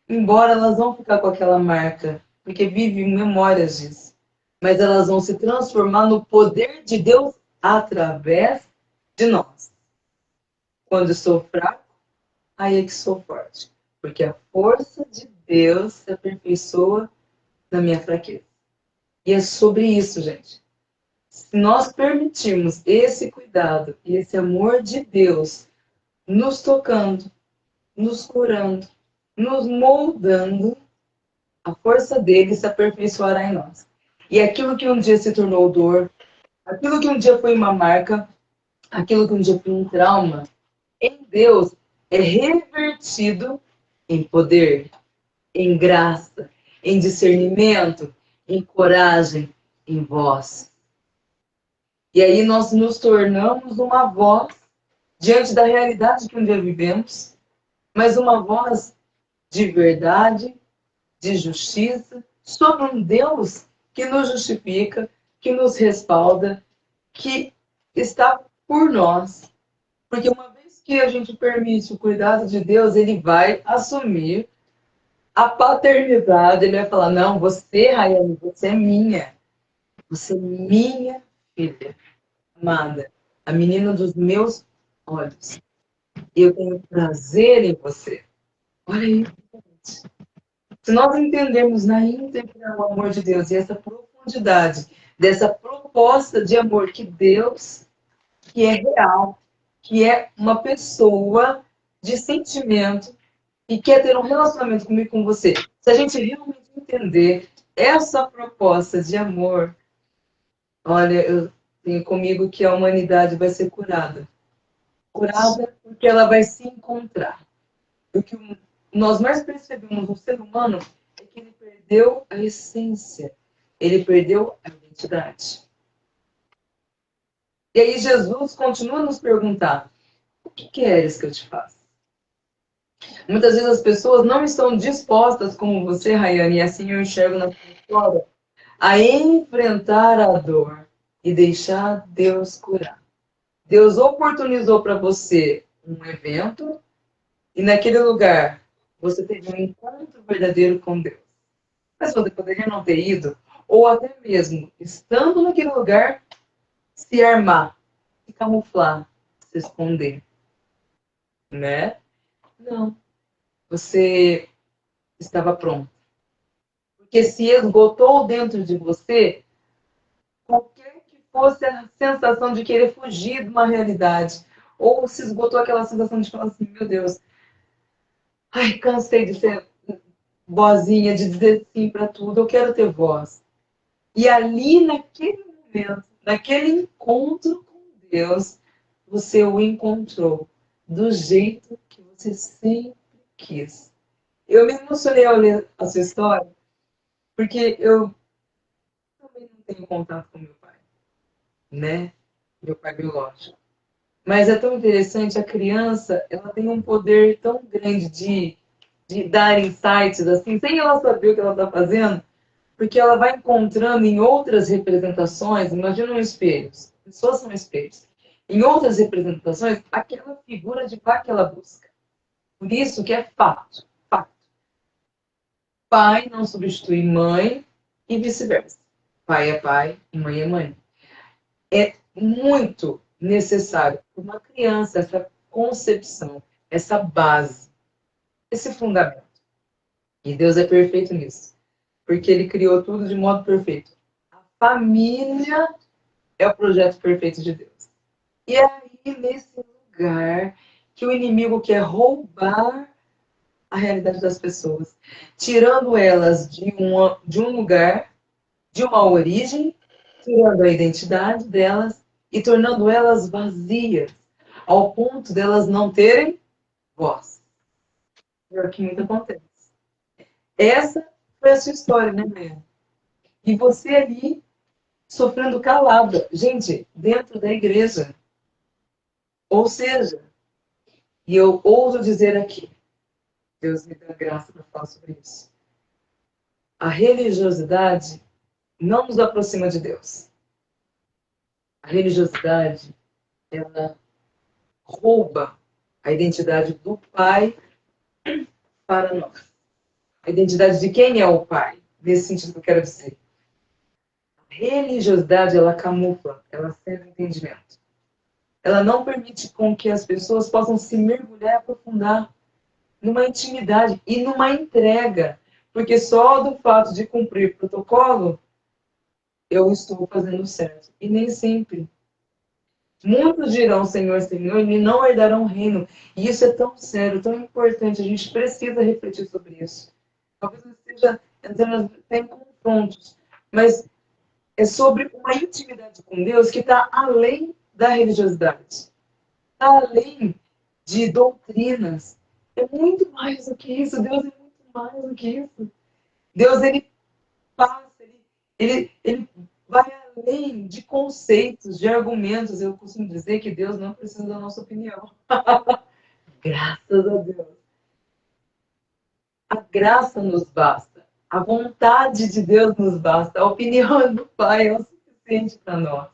Embora elas vão ficar com aquela marca, porque vivem memórias disso. Mas elas vão se transformar no poder de Deus através de nós. Quando eu sou fraco, aí é que sou forte. Porque a força de Deus se aperfeiçoa na minha fraqueza. E é sobre isso, gente. Se nós permitirmos esse cuidado e esse amor de Deus nos tocando, nos curando, nos moldando, a força dele se aperfeiçoará em nós. E aquilo que um dia se tornou dor, aquilo que um dia foi uma marca, aquilo que um dia foi um trauma, em Deus é revertido em poder, em graça, em discernimento, em coragem, em voz. E aí nós nos tornamos uma voz diante da realidade que um dia vivemos, mas uma voz de verdade, de justiça, sobre um Deus que nos justifica, que nos respalda, que está por nós. Porque uma vez que a gente permite o cuidado de Deus, ele vai assumir a paternidade, ele vai falar, não, você, Rayane, você é minha. Você é minha filha, amada, a menina dos meus olhos. Eu tenho prazer em você. Olha isso, gente. Se nós entendermos na íntegra o amor de Deus e essa profundidade dessa proposta de amor que Deus, que é real, que é uma pessoa de sentimento e quer ter um relacionamento comigo, com você. Se a gente realmente entender essa proposta de amor, olha, eu tenho comigo que a humanidade vai ser curada. Curada porque ela vai se encontrar. O que nós mais percebemos no ser humano é que ele perdeu a essência. Ele perdeu a identidade. E aí Jesus continua a nos perguntar, o que queres que eu te faça? Muitas vezes as pessoas não estão dispostas, como você, Rayane, e assim eu enxergo na sua história, a enfrentar a dor e deixar Deus curar. Deus oportunizou para você um evento e naquele lugar você teve um encontro verdadeiro com Deus. Mas você poderia não ter ido, ou até mesmo, estando naquele lugar, se armar, se camuflar, se esconder. Né? Não. Você estava pronto. Porque se esgotou dentro de você qualquer que fosse a sensação de querer fugir de uma realidade, ou se esgotou aquela sensação de falar assim, meu Deus, ai, cansei de ser vozinha, de dizer sim para tudo, eu quero ter voz. E ali, naquele momento, naquele encontro com Deus, você o encontrou do jeito que você sempre quis. Eu me emocionei ao ler a sua história, porque eu também não tenho contato com meu pai, né? Meu pai biológico. Mas é tão interessante, a criança, ela tem um poder tão grande de dar insights, assim, sem ela saber o que ela está fazendo, porque ela vai encontrando em outras representações, imagina um espelho, as pessoas são espelhos, em outras representações, aquela figura de pai que ela busca. Por isso que é fato, fato. Pai não substitui mãe e vice-versa. Pai é pai e mãe é mãe. É muito necessário para uma criança essa concepção, essa base, esse fundamento. E Deus é perfeito nisso, porque Ele criou tudo de modo perfeito. A família é o projeto perfeito de Deus. E é aí, nesse lugar, que o inimigo quer roubar a realidade das pessoas, tirando elas de um lugar, de uma origem, tirando a identidade delas e tornando elas vazias, ao ponto delas não terem voz. É o que muito acontece. Essa foi a sua história, né, Maia? E você ali, sofrendo calada. Gente, dentro da igreja. Ou seja, e eu ouso dizer aqui, Deus me dá graça para falar sobre isso. A religiosidade não nos aproxima de Deus. A religiosidade, ela rouba a identidade do Pai para nós. A identidade de quem é o Pai, nesse sentido que eu quero dizer. A religiosidade, ela camufla, ela cega o entendimento. Ela não permite com que as pessoas possam se mergulhar e aprofundar numa intimidade e numa entrega. Porque só do fato de cumprir protocolo, eu estou fazendo certo. E nem sempre. Muitos dirão Senhor, Senhor, e não herdarão o reino. E isso é tão sério, tão importante. A gente precisa refletir sobre isso. Talvez eu esteja entrando até em confrontos. Mas é sobre uma intimidade com Deus que está além da religiosidade. Está além de doutrinas. É muito mais do que isso. Deus é muito mais do que isso. Deus, ele passa, ele vai além de conceitos, de argumentos. Eu costumo dizer que Deus não precisa da nossa opinião. Graças a Deus. A graça nos basta. A vontade de Deus nos basta. A opinião do Pai é o suficiente para nós.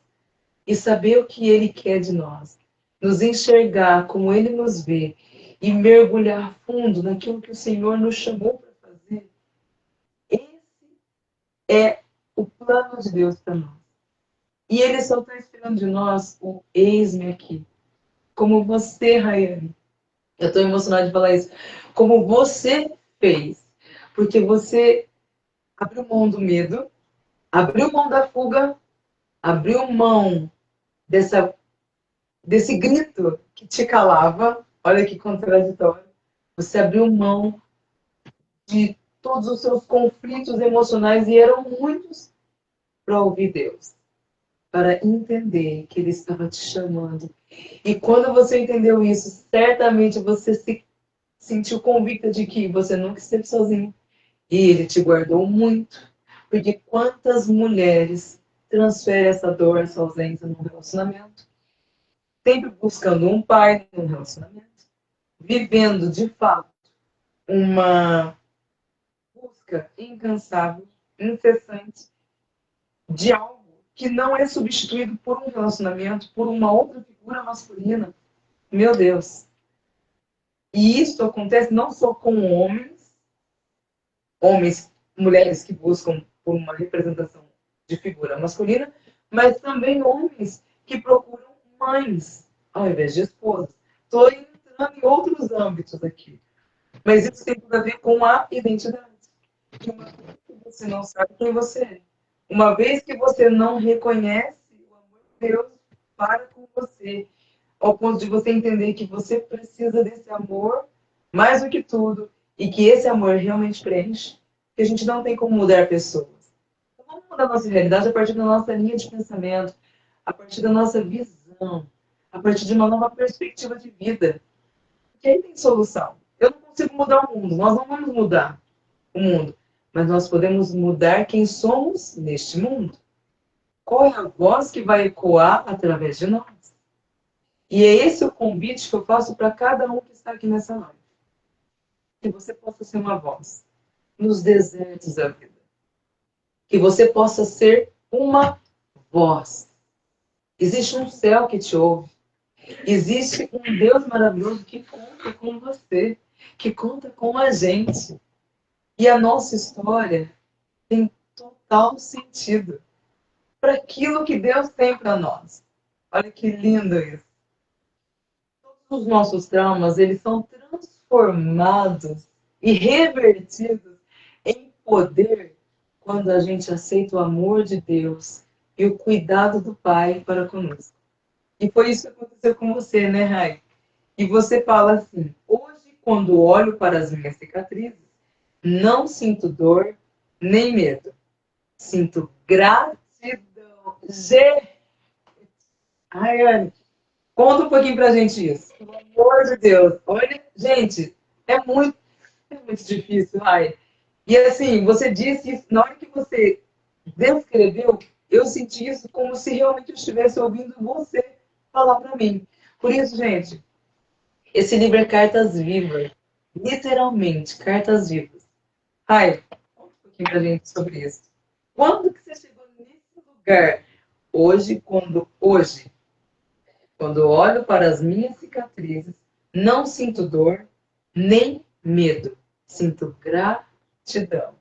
E saber o que Ele quer de nós. Nos enxergar como Ele nos vê. E mergulhar fundo naquilo que o Senhor nos chamou para fazer. Esse é o plano de Deus para nós. E Ele só está esperando de nós o eis-me aqui. Como você, Rayane. Eu estou emocionada de falar isso. Como você fez. Porque você abriu mão do medo, abriu mão da fuga, abriu mão desse grito que te calava. Olha que contraditório. Você abriu mão de todos os seus conflitos emocionais, e eram muitos, para ouvir Deus. Para entender que Ele estava te chamando. E quando você entendeu isso, certamente você se sentiu convicta de que você nunca esteve sozinho. E Ele te guardou muito. Porque quantas mulheres transferem essa dor, essa ausência num relacionamento? Sempre buscando um pai num relacionamento. Vivendo, de fato, uma busca incansável, incessante, de algo que não é substituído por um relacionamento, por uma outra figura masculina. Meu Deus. E isso acontece não só com homens, mulheres que buscam por uma representação de figura masculina, mas também homens que procuram mães ao invés de esposas. Estou entrando em outros âmbitos aqui. Mas isso tem tudo a ver com a identidade. Uma vez que você não sabe quem você é, uma vez que você não reconhece o amor de Deus para com você, ao ponto de você entender que você precisa desse amor mais do que tudo, e que esse amor realmente preenche, que a gente não tem como mudar pessoas. Então, vamos mudar a nossa realidade a partir da nossa linha de pensamento, a partir da nossa visão, a partir de uma nova perspectiva de vida. Porque aí tem solução. Eu não consigo mudar o mundo, nós não vamos mudar o mundo, mas nós podemos mudar quem somos neste mundo. Qual é a voz que vai ecoar através de nós? E é esse o convite que eu faço para cada um que está aqui nessa live. Que você possa ser uma voz nos desertos da vida. Que você possa ser uma voz. Existe um céu que te ouve. Existe um Deus maravilhoso que conta com você, que conta com a gente. E a nossa história tem total sentido para aquilo que Deus tem para nós. Olha que lindo isso. Todos os nossos traumas, eles são transformados e revertidos em poder quando a gente aceita o amor de Deus e o cuidado do Pai para conosco. E foi isso que aconteceu com você, né, Rai? E você fala assim: hoje, quando olho para as minhas cicatrizes, não sinto dor nem medo. Sinto gratidão. Gente! Ai, Anne, conta um pouquinho pra gente isso. Pelo amor de Deus. Olha, gente, é muito difícil, Rai. E assim, você disse isso, na hora que você descreveu, eu senti isso como se realmente eu estivesse ouvindo você falar para mim. Por isso, gente, esse livro é Cartas Vivas. literalmente, cartas vivas. Ai, conta um pouquinho pra gente sobre isso. Quando que você chegou nesse lugar? Quando olho para as minhas cicatrizes, não sinto dor nem medo. Sinto gratidão.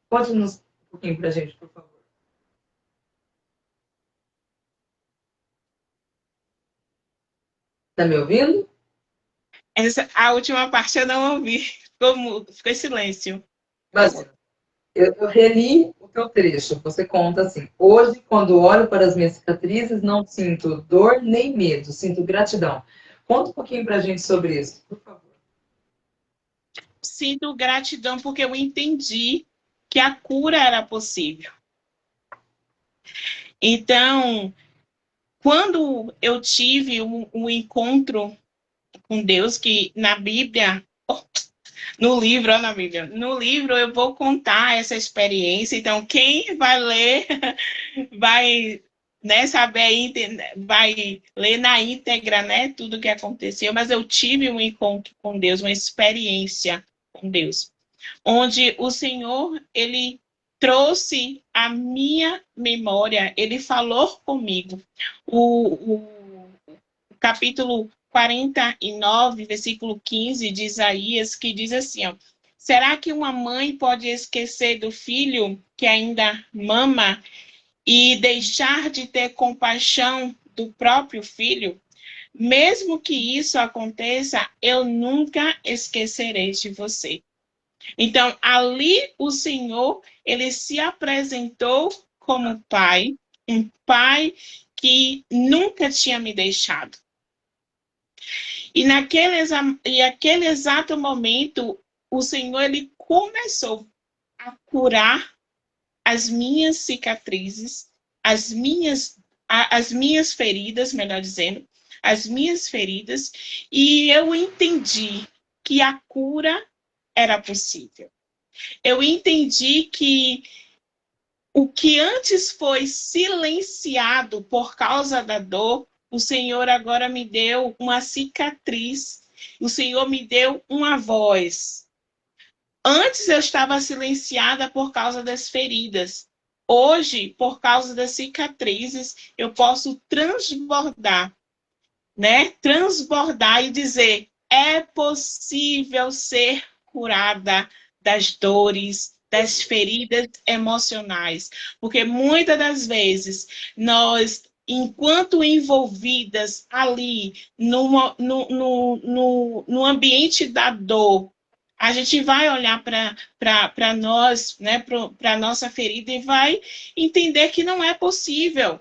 Conte-nos um pouquinho para a gente, por favor. Tá me ouvindo? A última parte eu não ouvi. Ficou em silêncio. Imagina. Eu reli o teu trecho. Você conta assim: hoje, quando olho para as minhas cicatrizes, não sinto dor nem medo, sinto gratidão. Conta um pouquinho para a gente sobre isso, por favor. Sinto gratidão porque eu entendi que a cura era possível. Então, quando eu tive um encontro com Deus, que na Bíblia, no livro eu vou contar essa experiência. Então, quem vai ler vai, né, saber, vai ler na íntegra, né, tudo que aconteceu. Mas eu tive um encontro com Deus, uma experiência com Deus, onde o Senhor, ele trouxe a minha memória, ele falou comigo. O capítulo 49, versículo 15 de Isaías, que diz assim, ó: será que uma mãe pode esquecer do filho que ainda mama e deixar de ter compaixão do próprio filho? Mesmo que isso aconteça, eu nunca esquecerei de você. Então, ali o Senhor, ele se apresentou como pai, um pai que nunca tinha me deixado. E aquele exato momento, o Senhor, ele começou a curar as minhas cicatrizes, as minhas feridas, melhor dizendo, as minhas feridas, e eu entendi que a cura era possível. Eu entendi que o que antes foi silenciado por causa da dor, o Senhor agora me deu uma cicatriz, o Senhor me deu uma voz. Antes eu estava silenciada por causa das feridas. Hoje, por causa das cicatrizes, eu posso transbordar, né? Transbordar e dizer: é possível ser curada das dores, das feridas emocionais. Porque muitas das vezes nós, enquanto envolvidas ali no ambiente da dor, a gente vai olhar para nós, né, para a nossa ferida e vai entender que não é possível.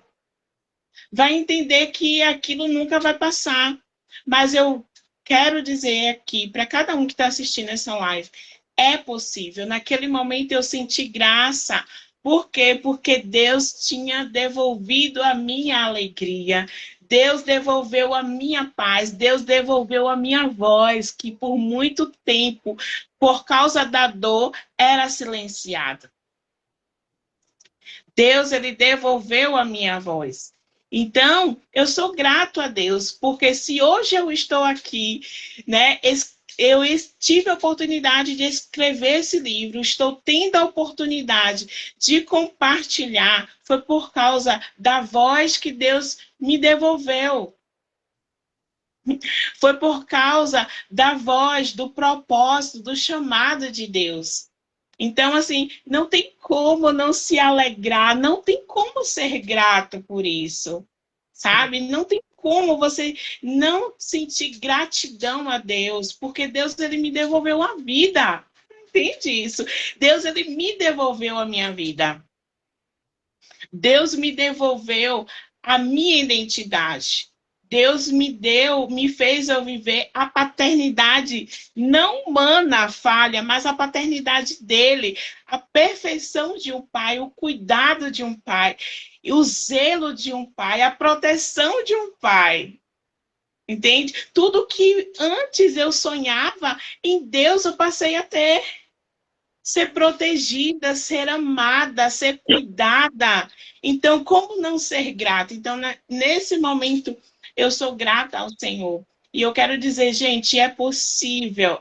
Vai entender que aquilo nunca vai passar. Mas eu quero dizer aqui, para cada um que está assistindo essa live, é possível. Naquele momento eu senti graça. Por quê? Porque Deus tinha devolvido a minha alegria. Deus devolveu a minha paz. Deus devolveu a minha voz, que por muito tempo, por causa da dor, era silenciada. Deus, ele devolveu a minha voz. Então, eu sou grato a Deus, porque se hoje eu estou aqui, né, eu tive a oportunidade de escrever esse livro, estou tendo a oportunidade de compartilhar, foi por causa da voz que Deus me devolveu. Foi por causa da voz, do propósito, do chamado de Deus. Então, assim, não tem como não se alegrar, não tem como ser grato por isso, sabe? Não tem como você não sentir gratidão a Deus, porque Deus, ele me devolveu a vida. Entende isso? Deus, ele me devolveu a minha vida. Deus me devolveu a minha identidade. Deus me fez eu viver a paternidade não humana, falha, mas a paternidade dele, a perfeição de um pai, o cuidado de um pai, o zelo de um pai, a proteção de um pai. Entende? Tudo que antes eu sonhava, em Deus eu passei a ter. Ser protegida, ser amada, ser cuidada. Então, como não ser grata? Então, nesse momento, eu sou grata ao Senhor. E eu quero dizer, gente, é possível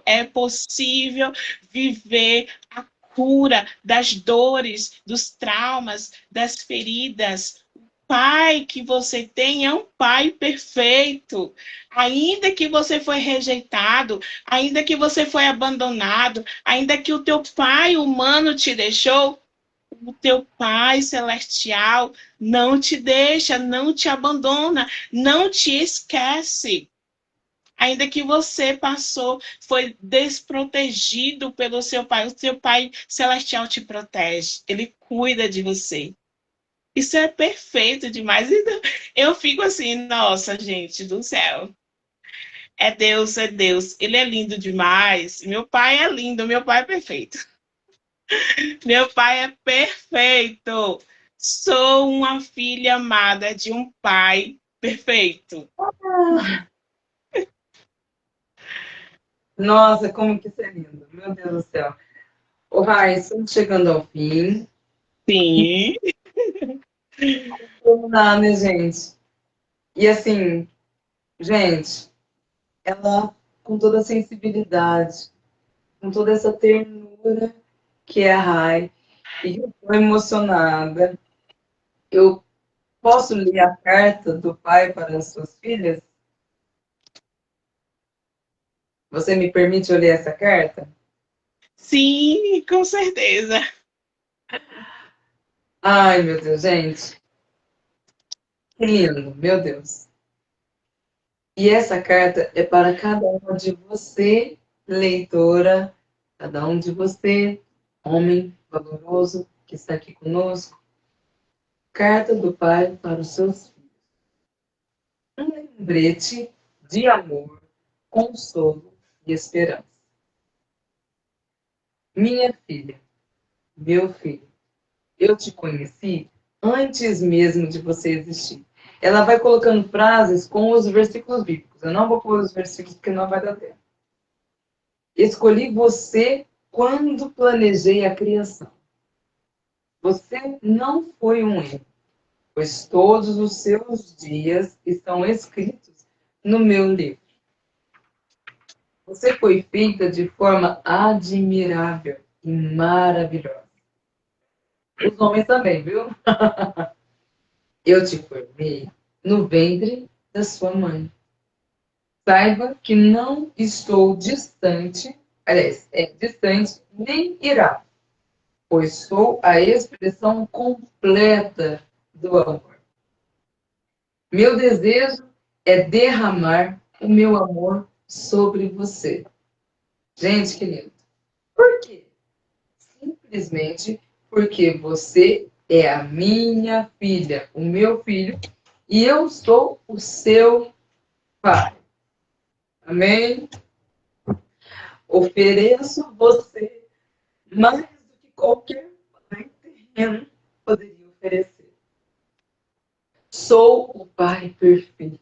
viver a cura das dores, dos traumas, das feridas. O pai que você tem é um pai perfeito. Ainda que você foi rejeitado, ainda que você foi abandonado, ainda que o teu pai humano te deixou, o teu pai celestial não te deixa, não te abandona, não te esquece. Ainda que você passou, foi desprotegido pelo seu pai, o seu pai celestial te protege, ele cuida de você. Isso é perfeito demais. Então, eu fico assim, nossa, gente do céu. É Deus, é Deus. Ele é lindo demais. Meu pai é lindo, meu pai é perfeito. Meu pai é perfeito. Sou uma filha amada de um pai perfeito. Nossa, como que isso é lindo. Meu Deus do céu. Ô, Rai, estamos chegando ao fim. Sim. Como dá, né, gente? E assim, gente, ela com toda a sensibilidade, com toda essa ternura que é a Rai, e eu tô emocionada. Eu posso ler a carta do pai para as suas filhas? Você me permite eu ler essa carta? Sim, com certeza. Ai, meu Deus, gente. Que lindo, meu Deus. E essa carta é para cada uma de você, leitora, cada um de você, homem valoroso que está aqui conosco. Carta do pai para os seus filhos. Um lembrete de amor, consolo e esperança. Minha filha, meu filho, eu te conheci antes mesmo de você existir. Ela vai colocando frases com os versículos bíblicos. Eu não vou pôr os versículos porque não vai dar tempo. Escolhi você quando planejei a criação. Você não foi um erro, pois todos os seus dias estão escritos no meu livro. Você foi feita de forma admirável e maravilhosa. Os homens também, viu? Eu te formei no ventre da sua mãe. Saiba que não estou distante, aliás, distante nem irá, pois sou a expressão completa do amor. Meu desejo é derramar o meu amor sobre você. Gente, que lindo. Por quê? Simplesmente porque você é a minha filha, o meu filho, e eu sou o seu pai. Amém? Ofereço você mais do que qualquer pai terreno poderia oferecer. Sou o pai perfeito.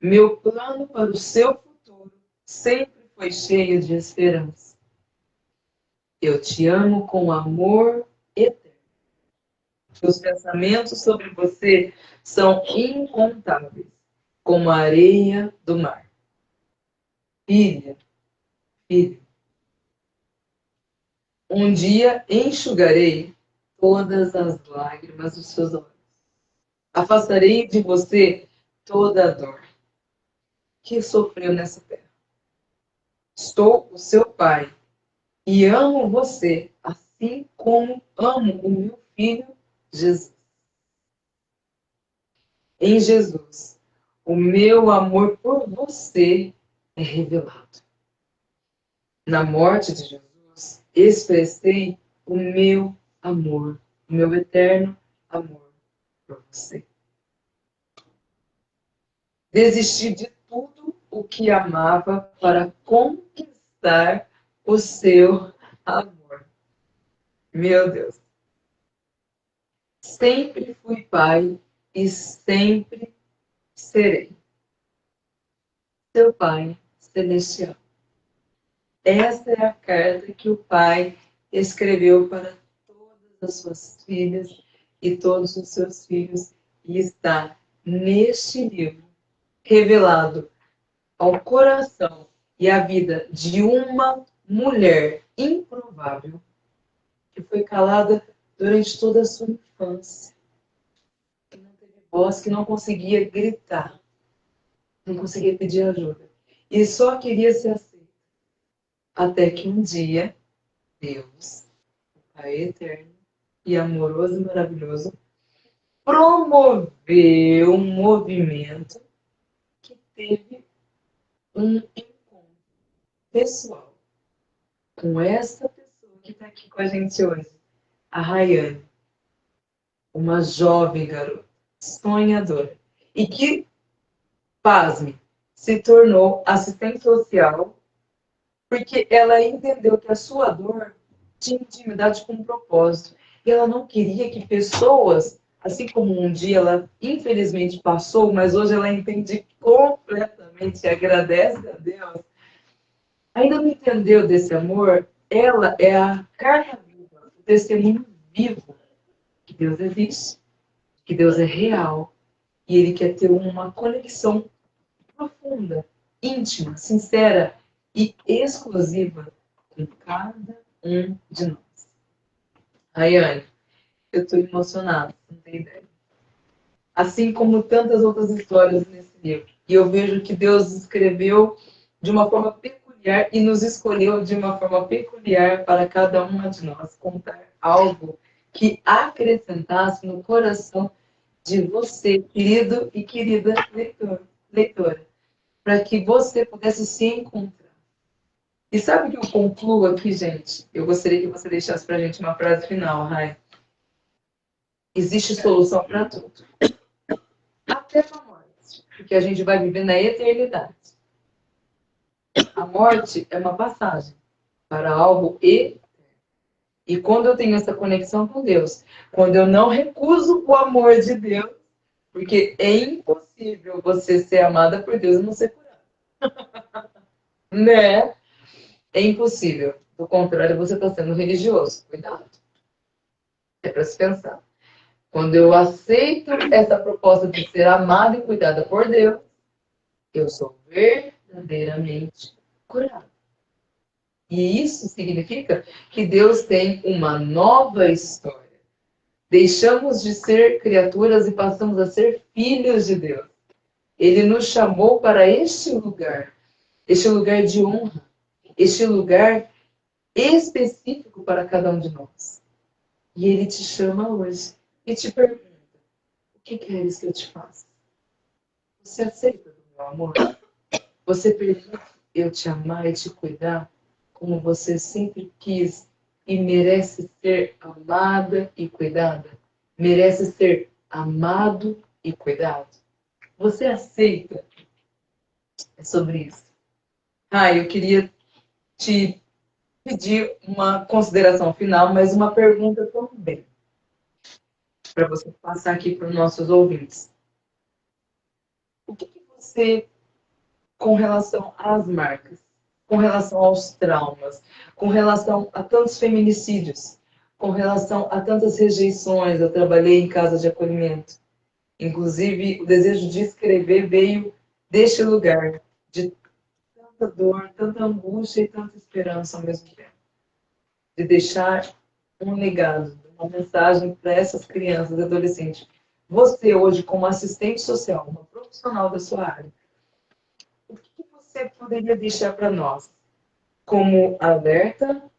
Meu plano para o seu futuro sempre foi cheio de esperança. Eu te amo com amor eterno. Meus pensamentos sobre você são incontáveis, como a areia do mar. Filha, filho, um dia enxugarei todas as lágrimas dos seus olhos. Afastarei de você toda a dor que sofreu nessa terra. Sou o seu pai e amo você assim como amo o meu filho Jesus. Em Jesus, o meu amor por você é revelado. Na morte de Jesus, expressei o meu amor, o meu eterno amor por você. Desisti de tudo o que amava para conquistar o seu amor. Meu Deus. Sempre fui pai e sempre serei seu pai celestial. Essa é a carta que o pai escreveu para todas as suas filhas e todos os seus filhos e está neste livro revelado ao coração e à vida de uma mulher improvável que foi calada durante toda a sua infância, que não teve voz, que não conseguia gritar, não conseguia pedir ajuda e só queria ser aceita. Até que um dia, Deus, o Pai eterno e amoroso e maravilhoso, promoveu um movimento que teve um encontro pessoal com essa pessoa que está aqui com a gente hoje, a Rayane, uma jovem garota, sonhadora, e que, pasme, se tornou assistente social porque ela entendeu que a sua dor tinha intimidade com um propósito. E ela não queria que pessoas, assim como um dia ela infelizmente passou, mas hoje ela entende completamente e agradece a Deus, ainda não entendeu desse amor, ela é a carta viva, o testemunho vivo que Deus existe, que Deus é real e Ele quer ter uma conexão profunda, íntima, sincera e exclusiva com cada um de nós. Rayane, eu estou emocionada, não tem ideia. Assim como tantas outras histórias nesse livro. E eu vejo que Deus escreveu de uma forma peculiar e nos escolheu de uma forma peculiar para cada uma de nós contar algo que acrescentasse no coração de você, querido e querida leitora, para que você pudesse se encontrar. E sabe o que eu concluo aqui, gente? Eu gostaria que você deixasse para a gente uma frase final, Rai. Existe solução para tudo. Até para a morte. Porque a gente vai viver na eternidade. A morte é uma passagem para algo eterno. E quando eu tenho essa conexão com Deus, quando eu não recuso o amor de Deus, porque é impossível você ser amada por Deus e não ser curada. Né? É impossível. Do contrário, você está sendo religioso. Cuidado. É para se pensar. Quando eu aceito essa proposta de ser amada e cuidada por Deus, eu sou verdadeiramente curada. E isso significa que Deus tem uma nova história. Deixamos de ser criaturas e passamos a ser filhos de Deus. Ele nos chamou para este lugar de honra, este lugar específico para cada um de nós. E Ele te chama hoje e te pergunta: o que queres que eu te faça? Você aceita do meu amor? Você permite eu te amar e te cuidar como você sempre quis e merece ser amada e cuidada? Merece ser amado e cuidado? Você aceita? É sobre isso. Eu queria te pedir uma consideração final, mas uma pergunta também, para você passar aqui para os nossos ouvintes. O que você, com relação às marcas, com relação aos traumas, com relação a tantos feminicídios, com relação a tantas rejeições, eu trabalhei em casa de acolhimento. Inclusive, o desejo de escrever veio deste lugar, de tanta dor, tanta angústia e tanta esperança ao mesmo tempo. De deixar um legado, uma mensagem para essas crianças e adolescentes. Você, hoje, como assistente social, uma profissional da sua área, o que você poderia deixar para nós? Como alerta,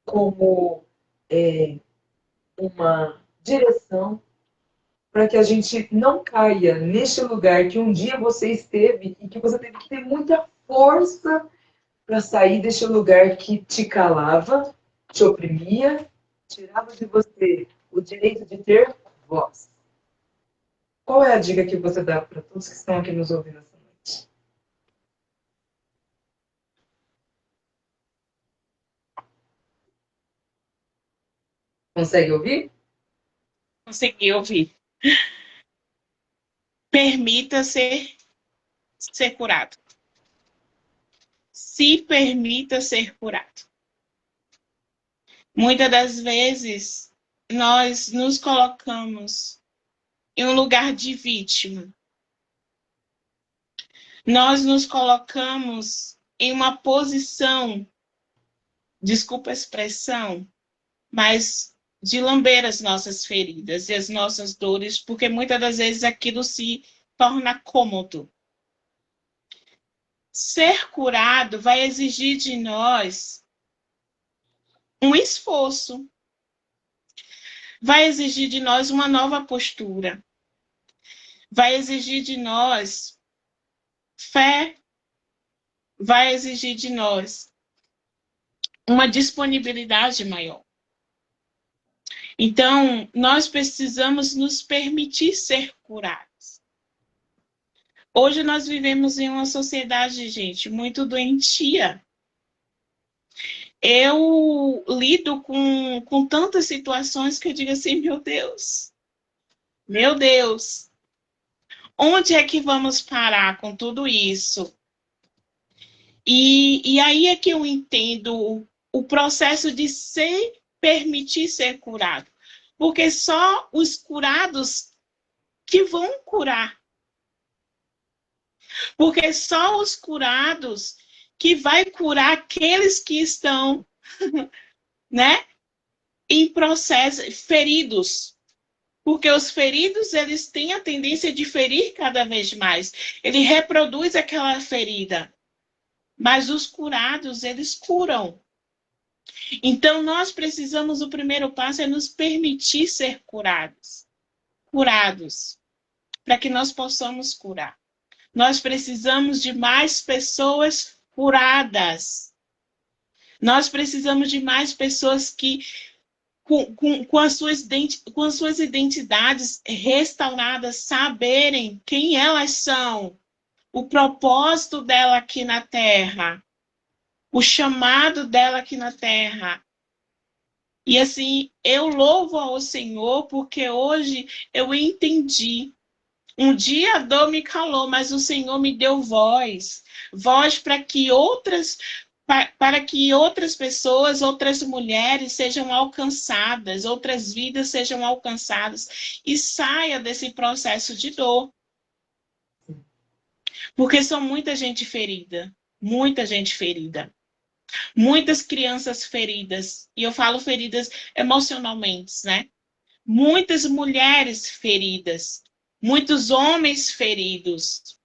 como uma direção, para que a gente não caia neste lugar que um dia você esteve e que você teve que ter muita força para sair deste lugar que te calava, te oprimia, tirava de você o direito de ter voz. Qual é a dica que você dá para todos que estão aqui nos ouvindo essa noite? Consegue ouvir? Consegui ouvir. Permita ser curado. Se permita ser curado. Muitas das vezes, nós nos colocamos em um lugar de vítima. Nós nos colocamos em uma posição, desculpa a expressão, mas de lamber as nossas feridas e as nossas dores, porque muitas das vezes aquilo se torna cômodo. Ser curado vai exigir de nós um esforço, vai exigir de nós uma nova postura, vai exigir de nós fé, vai exigir de nós uma disponibilidade maior. Então, nós precisamos nos permitir ser curados. Hoje nós vivemos em uma sociedade, gente, muito doentia. Eu lido com tantas situações que eu digo assim, meu Deus, onde é que vamos parar com tudo isso? E aí é que eu entendo o processo de se permitir ser curado. Porque só os curados que vão curar. Porque só os curados que vai curar aqueles que estão, né, em processo, feridos. Porque os feridos, eles têm a tendência de ferir cada vez mais. Ele reproduz aquela ferida. Mas os curados, eles curam. Então, nós precisamos, o primeiro passo é nos permitir ser curados. Curados. Para que nós possamos curar. Nós precisamos de mais pessoas curadas. Nós precisamos de mais pessoas que, com as suas identidades restauradas, saberem quem elas são, o propósito dela aqui na Terra, o chamado dela aqui na Terra. E assim, eu louvo ao Senhor porque hoje eu entendi. Um dia a dor me calou, mas o Senhor me deu voz. Voz para que outras pessoas, outras mulheres sejam alcançadas, outras vidas sejam alcançadas e saia desse processo de dor. Porque são muita gente ferida, muita gente ferida. Muitas crianças feridas, e eu falo feridas emocionalmente, né? Muitas mulheres feridas, muitos homens feridos.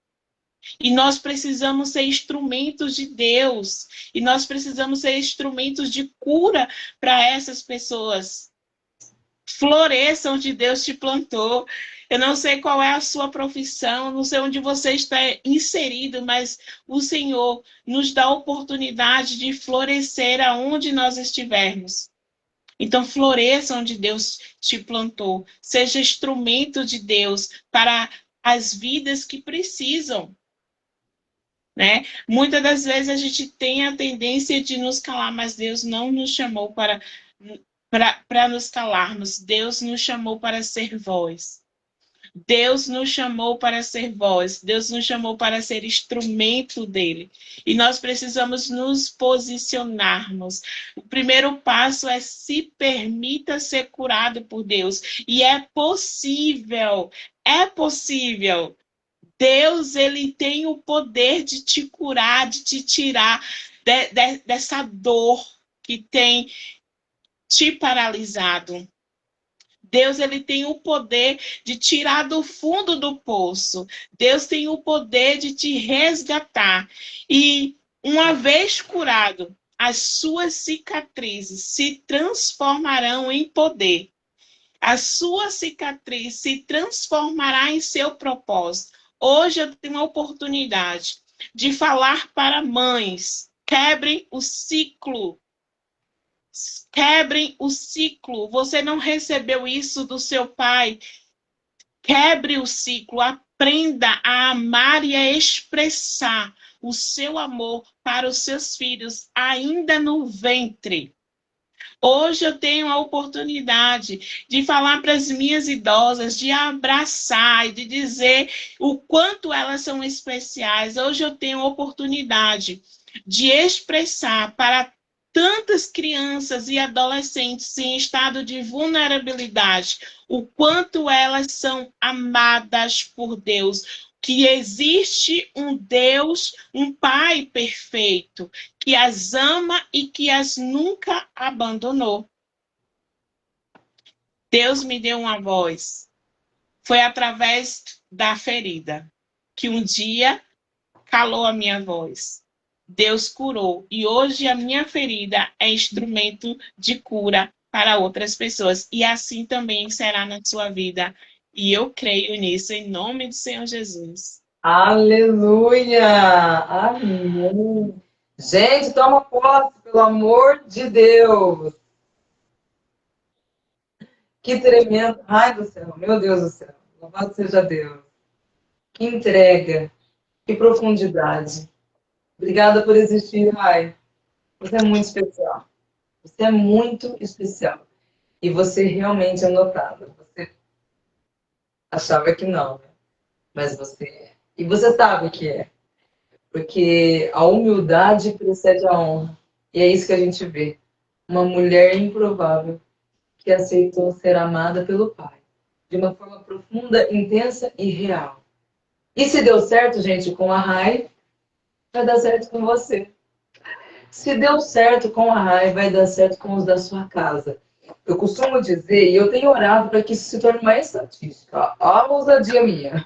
E nós precisamos ser instrumentos de Deus, e nós precisamos ser instrumentos de cura para essas pessoas. Floresça onde Deus te plantou. Eu não sei qual é a sua profissão, não sei onde você está inserido, mas o Senhor nos dá a oportunidade de florescer aonde nós estivermos. Então, floresça onde Deus te plantou. Seja instrumento de Deus para as vidas que precisam. Né? Muitas das vezes a gente tem a tendência de nos calar, mas Deus não nos chamou para nos calarmos. Deus nos chamou para ser voz. Deus nos chamou para ser voz, Deus nos chamou para ser instrumento dele. E nós precisamos nos posicionarmos. O primeiro passo é se permita ser curado por Deus. E é possível, é possível. Deus, ele tem o poder de te curar, de te tirar dessa dor que tem te paralisado. Deus, ele tem o poder de tirar do fundo do poço. Deus tem o poder de te resgatar. E uma vez curado, as suas cicatrizes se transformarão em poder. A sua cicatriz se transformará em seu propósito. Hoje eu tenho a oportunidade de falar para mães: quebrem o ciclo. Quebrem o ciclo. Você não recebeu isso do seu pai. Quebre o ciclo. Aprenda a amar e a expressar o seu amor para os seus filhos, ainda no ventre. Hoje eu tenho a oportunidade de falar para as minhas idosas, de abraçar e de dizer o quanto elas são especiais. Hoje eu tenho a oportunidade de expressar para tantas crianças e adolescentes em estado de vulnerabilidade, o quanto elas são amadas por Deus, que existe um Deus, um Pai perfeito, que as ama e que as nunca abandonou. Deus me deu uma voz. Foi através da ferida que um dia calou a minha voz. Deus curou. E hoje a minha ferida é instrumento de cura para outras pessoas. E assim também será na sua vida. E eu creio nisso, em nome do Senhor Jesus. Aleluia! Amém! Gente, toma posse, pelo amor de Deus! Que tremendo! Ai do céu, meu Deus do céu! Louvado seja Deus! Que entrega! Que profundidade! Obrigada por existir, Rai. Você é muito especial. Você é muito especial. E você realmente é notável. Você achava que não, né? Mas você é. E você sabe que é. Porque a humildade precede a honra. E é isso que a gente vê. Uma mulher improvável que aceitou ser amada pelo Pai. De uma forma profunda, intensa e real. E se deu certo, gente, com a Rai, vai dar certo com você. Se deu certo com a Rai, vai dar certo com os da sua casa. Eu costumo dizer, e eu tenho orado para que isso se torne uma estatística. Ó, a ousadia minha.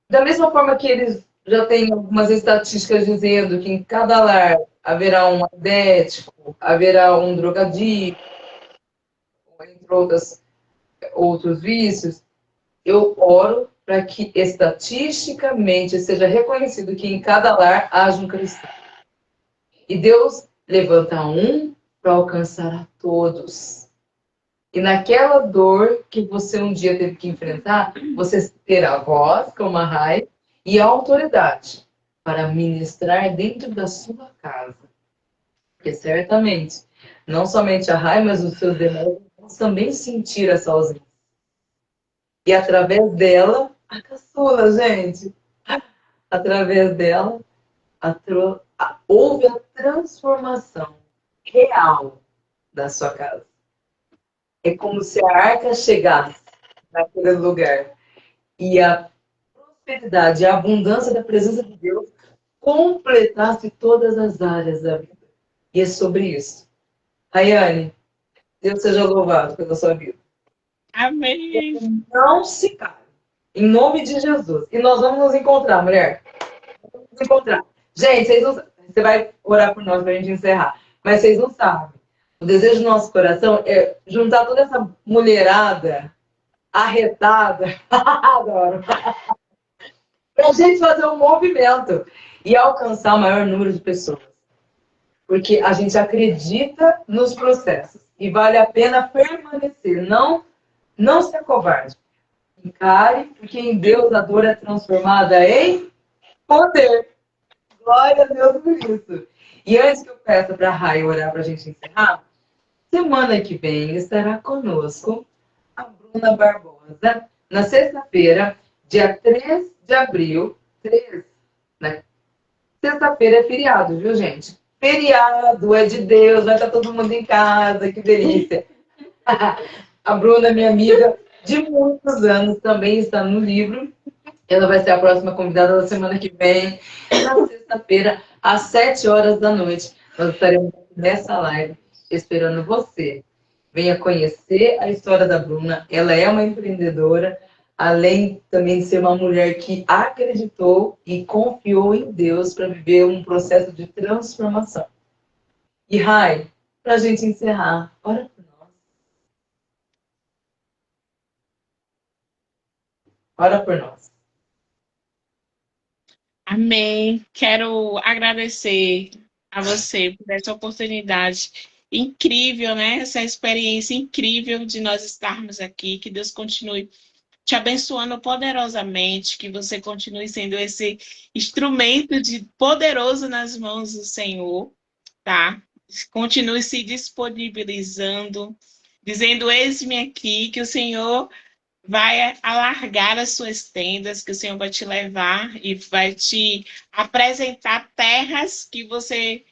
Da mesma forma que eles já têm algumas estatísticas dizendo que em cada lar haverá um adético, haverá um drogadito, entre outros vícios, eu oro para que estatisticamente seja reconhecido que em cada lar haja um cristão. E Deus levanta um para alcançar a todos. E naquela dor que você um dia teve que enfrentar, você terá voz, como a Rai, e a autoridade para ministrar dentro da sua casa. Porque certamente, não somente a Rai, mas os seus demais vão também sentir essa ausência. E através dela, a caçula, gente, através dela, houve a transformação real da sua casa. É como se a arca chegasse naquele lugar e a prosperidade, a abundância da presença de Deus completasse todas as áreas da vida. E é sobre isso. Rayane, Deus seja louvado pela sua vida. Amém. Não se cale. Em nome de Jesus. E nós vamos nos encontrar, mulher. Vamos nos encontrar. Gente, vocês não... você vai orar por nós para a gente encerrar. Mas vocês não sabem. O desejo do nosso coração é juntar toda essa mulherada arretada. Adoro. Para a gente fazer um movimento e alcançar o maior número de pessoas. Porque a gente acredita nos processos e vale a pena permanecer. Não se acovarde. Encare, porque em Deus a dor é transformada em poder. Glória a Deus por isso. E antes que eu peça para a Rai orar para a gente encerrar, semana que vem estará conosco a Bruna Barbosa, na sexta-feira, dia 3 de abril. 3, né? Sexta-feira é feriado, viu, gente? Feriado, é de Deus, vai estar todo mundo em casa, que delícia. A Bruna, minha amiga de muitos anos, também está no livro. Ela vai ser a próxima convidada da semana que vem, na sexta-feira, às 7 horas da noite. Nós estaremos nessa live esperando você. Venha conhecer a história da Bruna. Ela é uma empreendedora, além também de ser uma mulher que acreditou e confiou em Deus para viver um processo de transformação. E Rai, para a gente encerrar, ora por nós. Ora por nós. Amém. Quero agradecer a você por essa oportunidade incrível, né? Essa experiência incrível de nós estarmos aqui. Que Deus continue te abençoando poderosamente, que você continue sendo esse instrumento poderoso nas mãos do Senhor, tá? Continue se disponibilizando, dizendo: eis-me aqui, que o Senhor vai alargar as suas tendas, que o Senhor vai te levar e vai te apresentar terras que você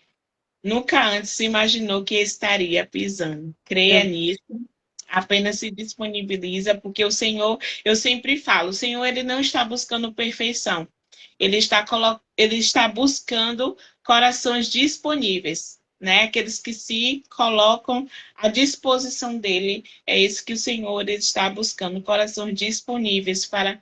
nunca antes se imaginou que estaria pisando. Creia nisso. Apenas se disponibiliza, porque o Senhor, eu sempre falo, o Senhor ele não está buscando perfeição. Ele está buscando corações disponíveis, né? Aqueles que se colocam à disposição dele. É isso que o Senhor ele está buscando, corações disponíveis para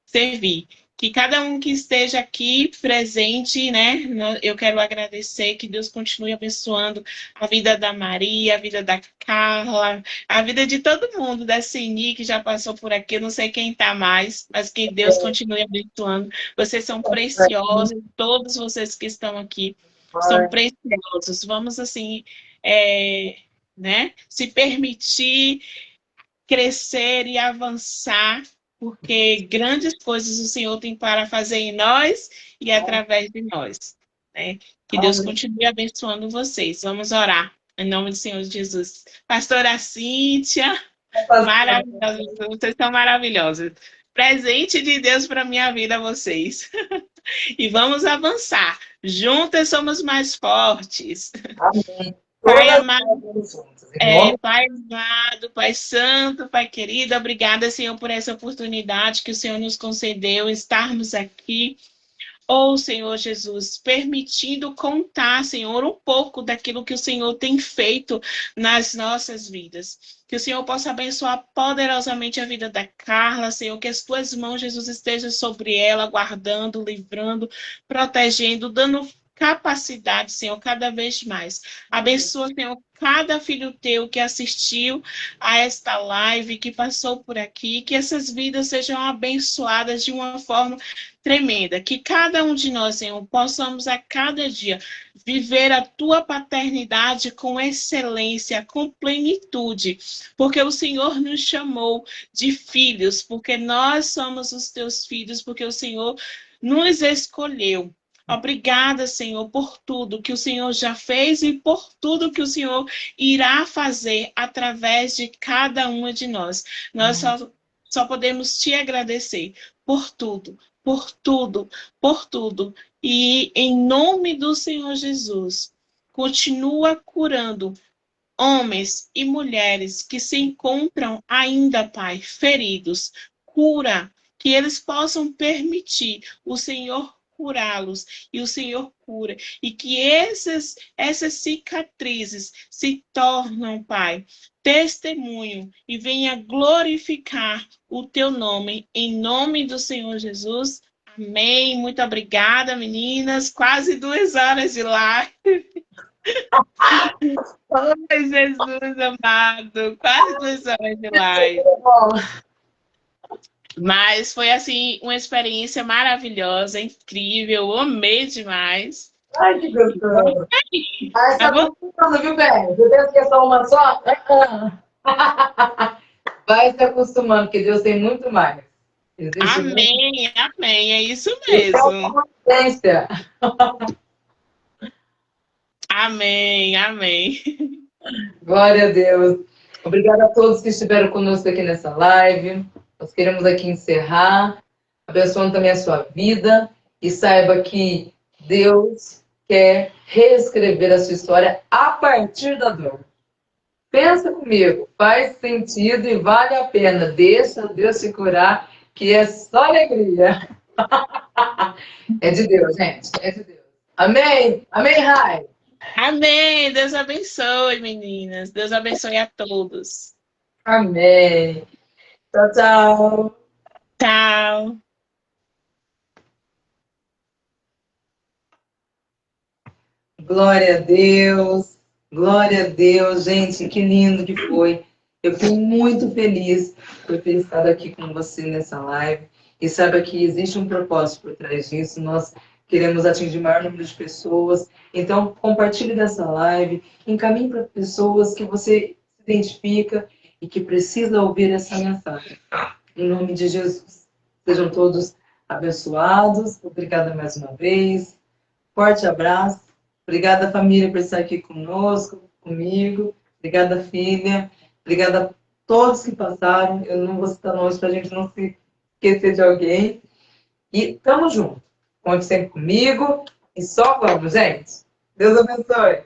servir. Que cada um que esteja aqui presente, né? Eu quero agradecer, que Deus continue abençoando a vida da Maria, a vida da Carla, a vida de todo mundo, da Ceni, que já passou por aqui, eu não sei quem está mais, mas que Deus continue abençoando. Vocês são preciosos, todos vocês que estão aqui são preciosos. Vamos, assim, né? Se permitir crescer e avançar, porque grandes coisas o Senhor tem para fazer em nós e através de nós. Né? Que Deus continue abençoando vocês. Vamos orar, em nome do Senhor Jesus. Pastora Cíntia, maravilhosa, vocês são maravilhosos. Presente de Deus para a minha vida, vocês. E vamos avançar. Juntas somos mais fortes. Amém. Pai amado, Pai amado, Pai santo, Pai querido, obrigada, Senhor, por essa oportunidade que o Senhor nos concedeu, estarmos aqui. Senhor Jesus, permitindo contar, Senhor, um pouco daquilo que o Senhor tem feito nas nossas vidas. Que o Senhor possa abençoar poderosamente a vida da Carla, Senhor, que as tuas mãos, Jesus, estejam sobre ela, guardando, livrando, protegendo, dando capacidade, Senhor, cada vez mais. Abençoa, Senhor, cada filho teu que assistiu a esta live, que passou por aqui, que essas vidas sejam abençoadas de uma forma tremenda, que cada um de nós, Senhor, possamos a cada dia viver a tua paternidade com excelência, com plenitude, porque o Senhor nos chamou de filhos, porque nós somos os teus filhos, porque o Senhor nos escolheu. Obrigada, Senhor, por tudo que o Senhor já fez e por tudo que o Senhor irá fazer através de cada uma de nós. Nós só podemos te agradecer por tudo, por tudo, por tudo. E em nome do Senhor Jesus, continua curando homens e mulheres que se encontram ainda, Pai, feridos. Cura, que eles possam permitir o Senhor curá-los, e o Senhor cura, e que essas cicatrizes se tornam, Pai, testemunho e venha glorificar o teu nome, em nome do Senhor Jesus. Amém. Muito obrigada, meninas. Quase 2 horas de live. Oi, Jesus amado. Quase 2 horas de live. Mas foi, assim, uma experiência maravilhosa, incrível. Eu amei demais. Ai, que gostoso. Ai, tá gostando, viu, bem? Você pensa que é só uma só? Vai se acostumando, porque Deus tem muito mais. Amém, amém. É isso mesmo. Amém, amém. Glória a Deus. Obrigada a todos que estiveram conosco aqui nessa live. Nós queremos aqui encerrar, abençoando também a sua vida, e saiba que Deus quer reescrever a sua história a partir da dor. Pensa comigo, faz sentido e vale a pena. Deixa Deus te curar, que é só alegria. É de Deus, gente, é de Deus. Amém? Amém, Rai? Amém. Deus abençoe, meninas. Deus abençoe a todos. Amém. Tchau, tchau. Tchau. Glória a Deus. Glória a Deus, gente, que lindo que foi. Eu fico muito feliz por ter estado aqui com você nessa live. E saiba que existe um propósito por trás disso. Nós queremos atingir o maior número de pessoas. Então, compartilhe dessa live. Encaminhe para pessoas que você se identifica e que precisa ouvir essa mensagem. Em nome de Jesus. Sejam todos abençoados. Obrigada mais uma vez. Forte abraço. Obrigada, família, por estar aqui conosco, comigo. Obrigada, filha. Obrigada a todos que passaram. Eu não vou citar nomes para a gente não se esquecer de alguém. E tamo junto. Conte sempre comigo. E só vamos, gente. Deus abençoe.